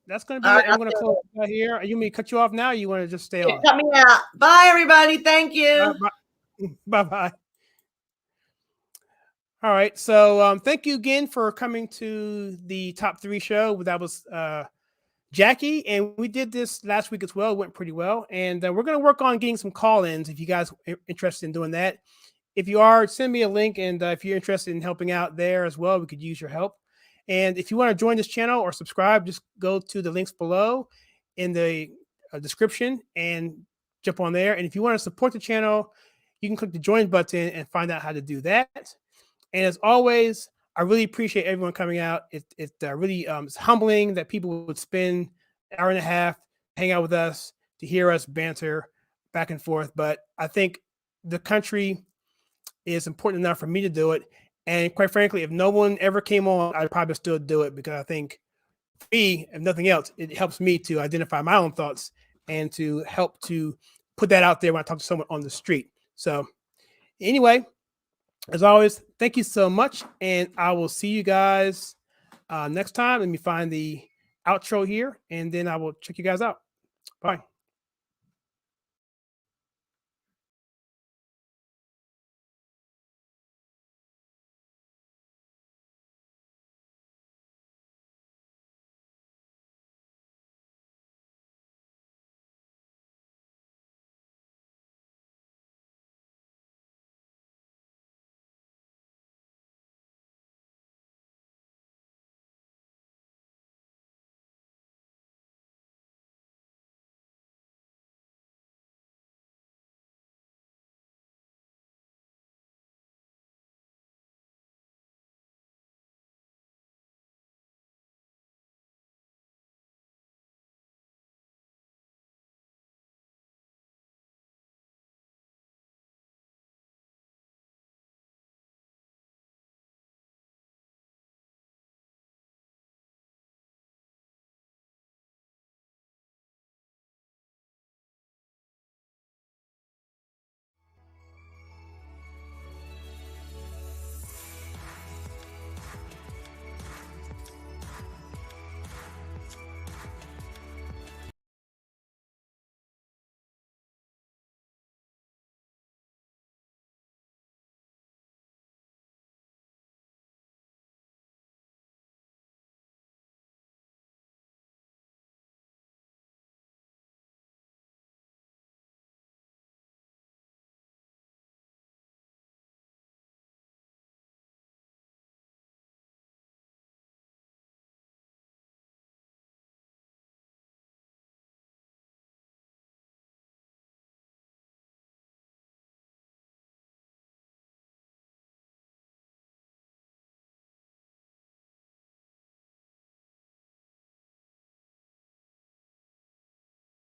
A: That's going to be it. I'm going to close here. You may cut you off now? Or you want to just stay on?
B: Cut me out. Bye, everybody. Thank you.
A: Bye. All right. So thank you again for coming to the Top 3 show. That was Jackie, and we did this last week as well. It went pretty well. And we're going to work on getting some call-ins if you guys are interested in doing that. If you are, send me a link. And if you're interested in helping out there as well, we could use your help. And if you want to join this channel or subscribe, just go to the links below in the description and jump on there. And if you want to support the channel, you can click the join button and find out how to do that. And as always, I really appreciate everyone coming out. It really is humbling that people would spend an hour and a half, hang out with us, to hear us banter back and forth. But I think the country is important enough for me to do it. And quite frankly, if no one ever came on, I'd probably still do it because I think, for me, if nothing else, it helps me to identify my own thoughts and to help to put that out there when I talk to someone on the street. So anyway, as always, thank you so much. And I will see you guys next time. Let me find the outro here, and then I will check you guys out. Bye.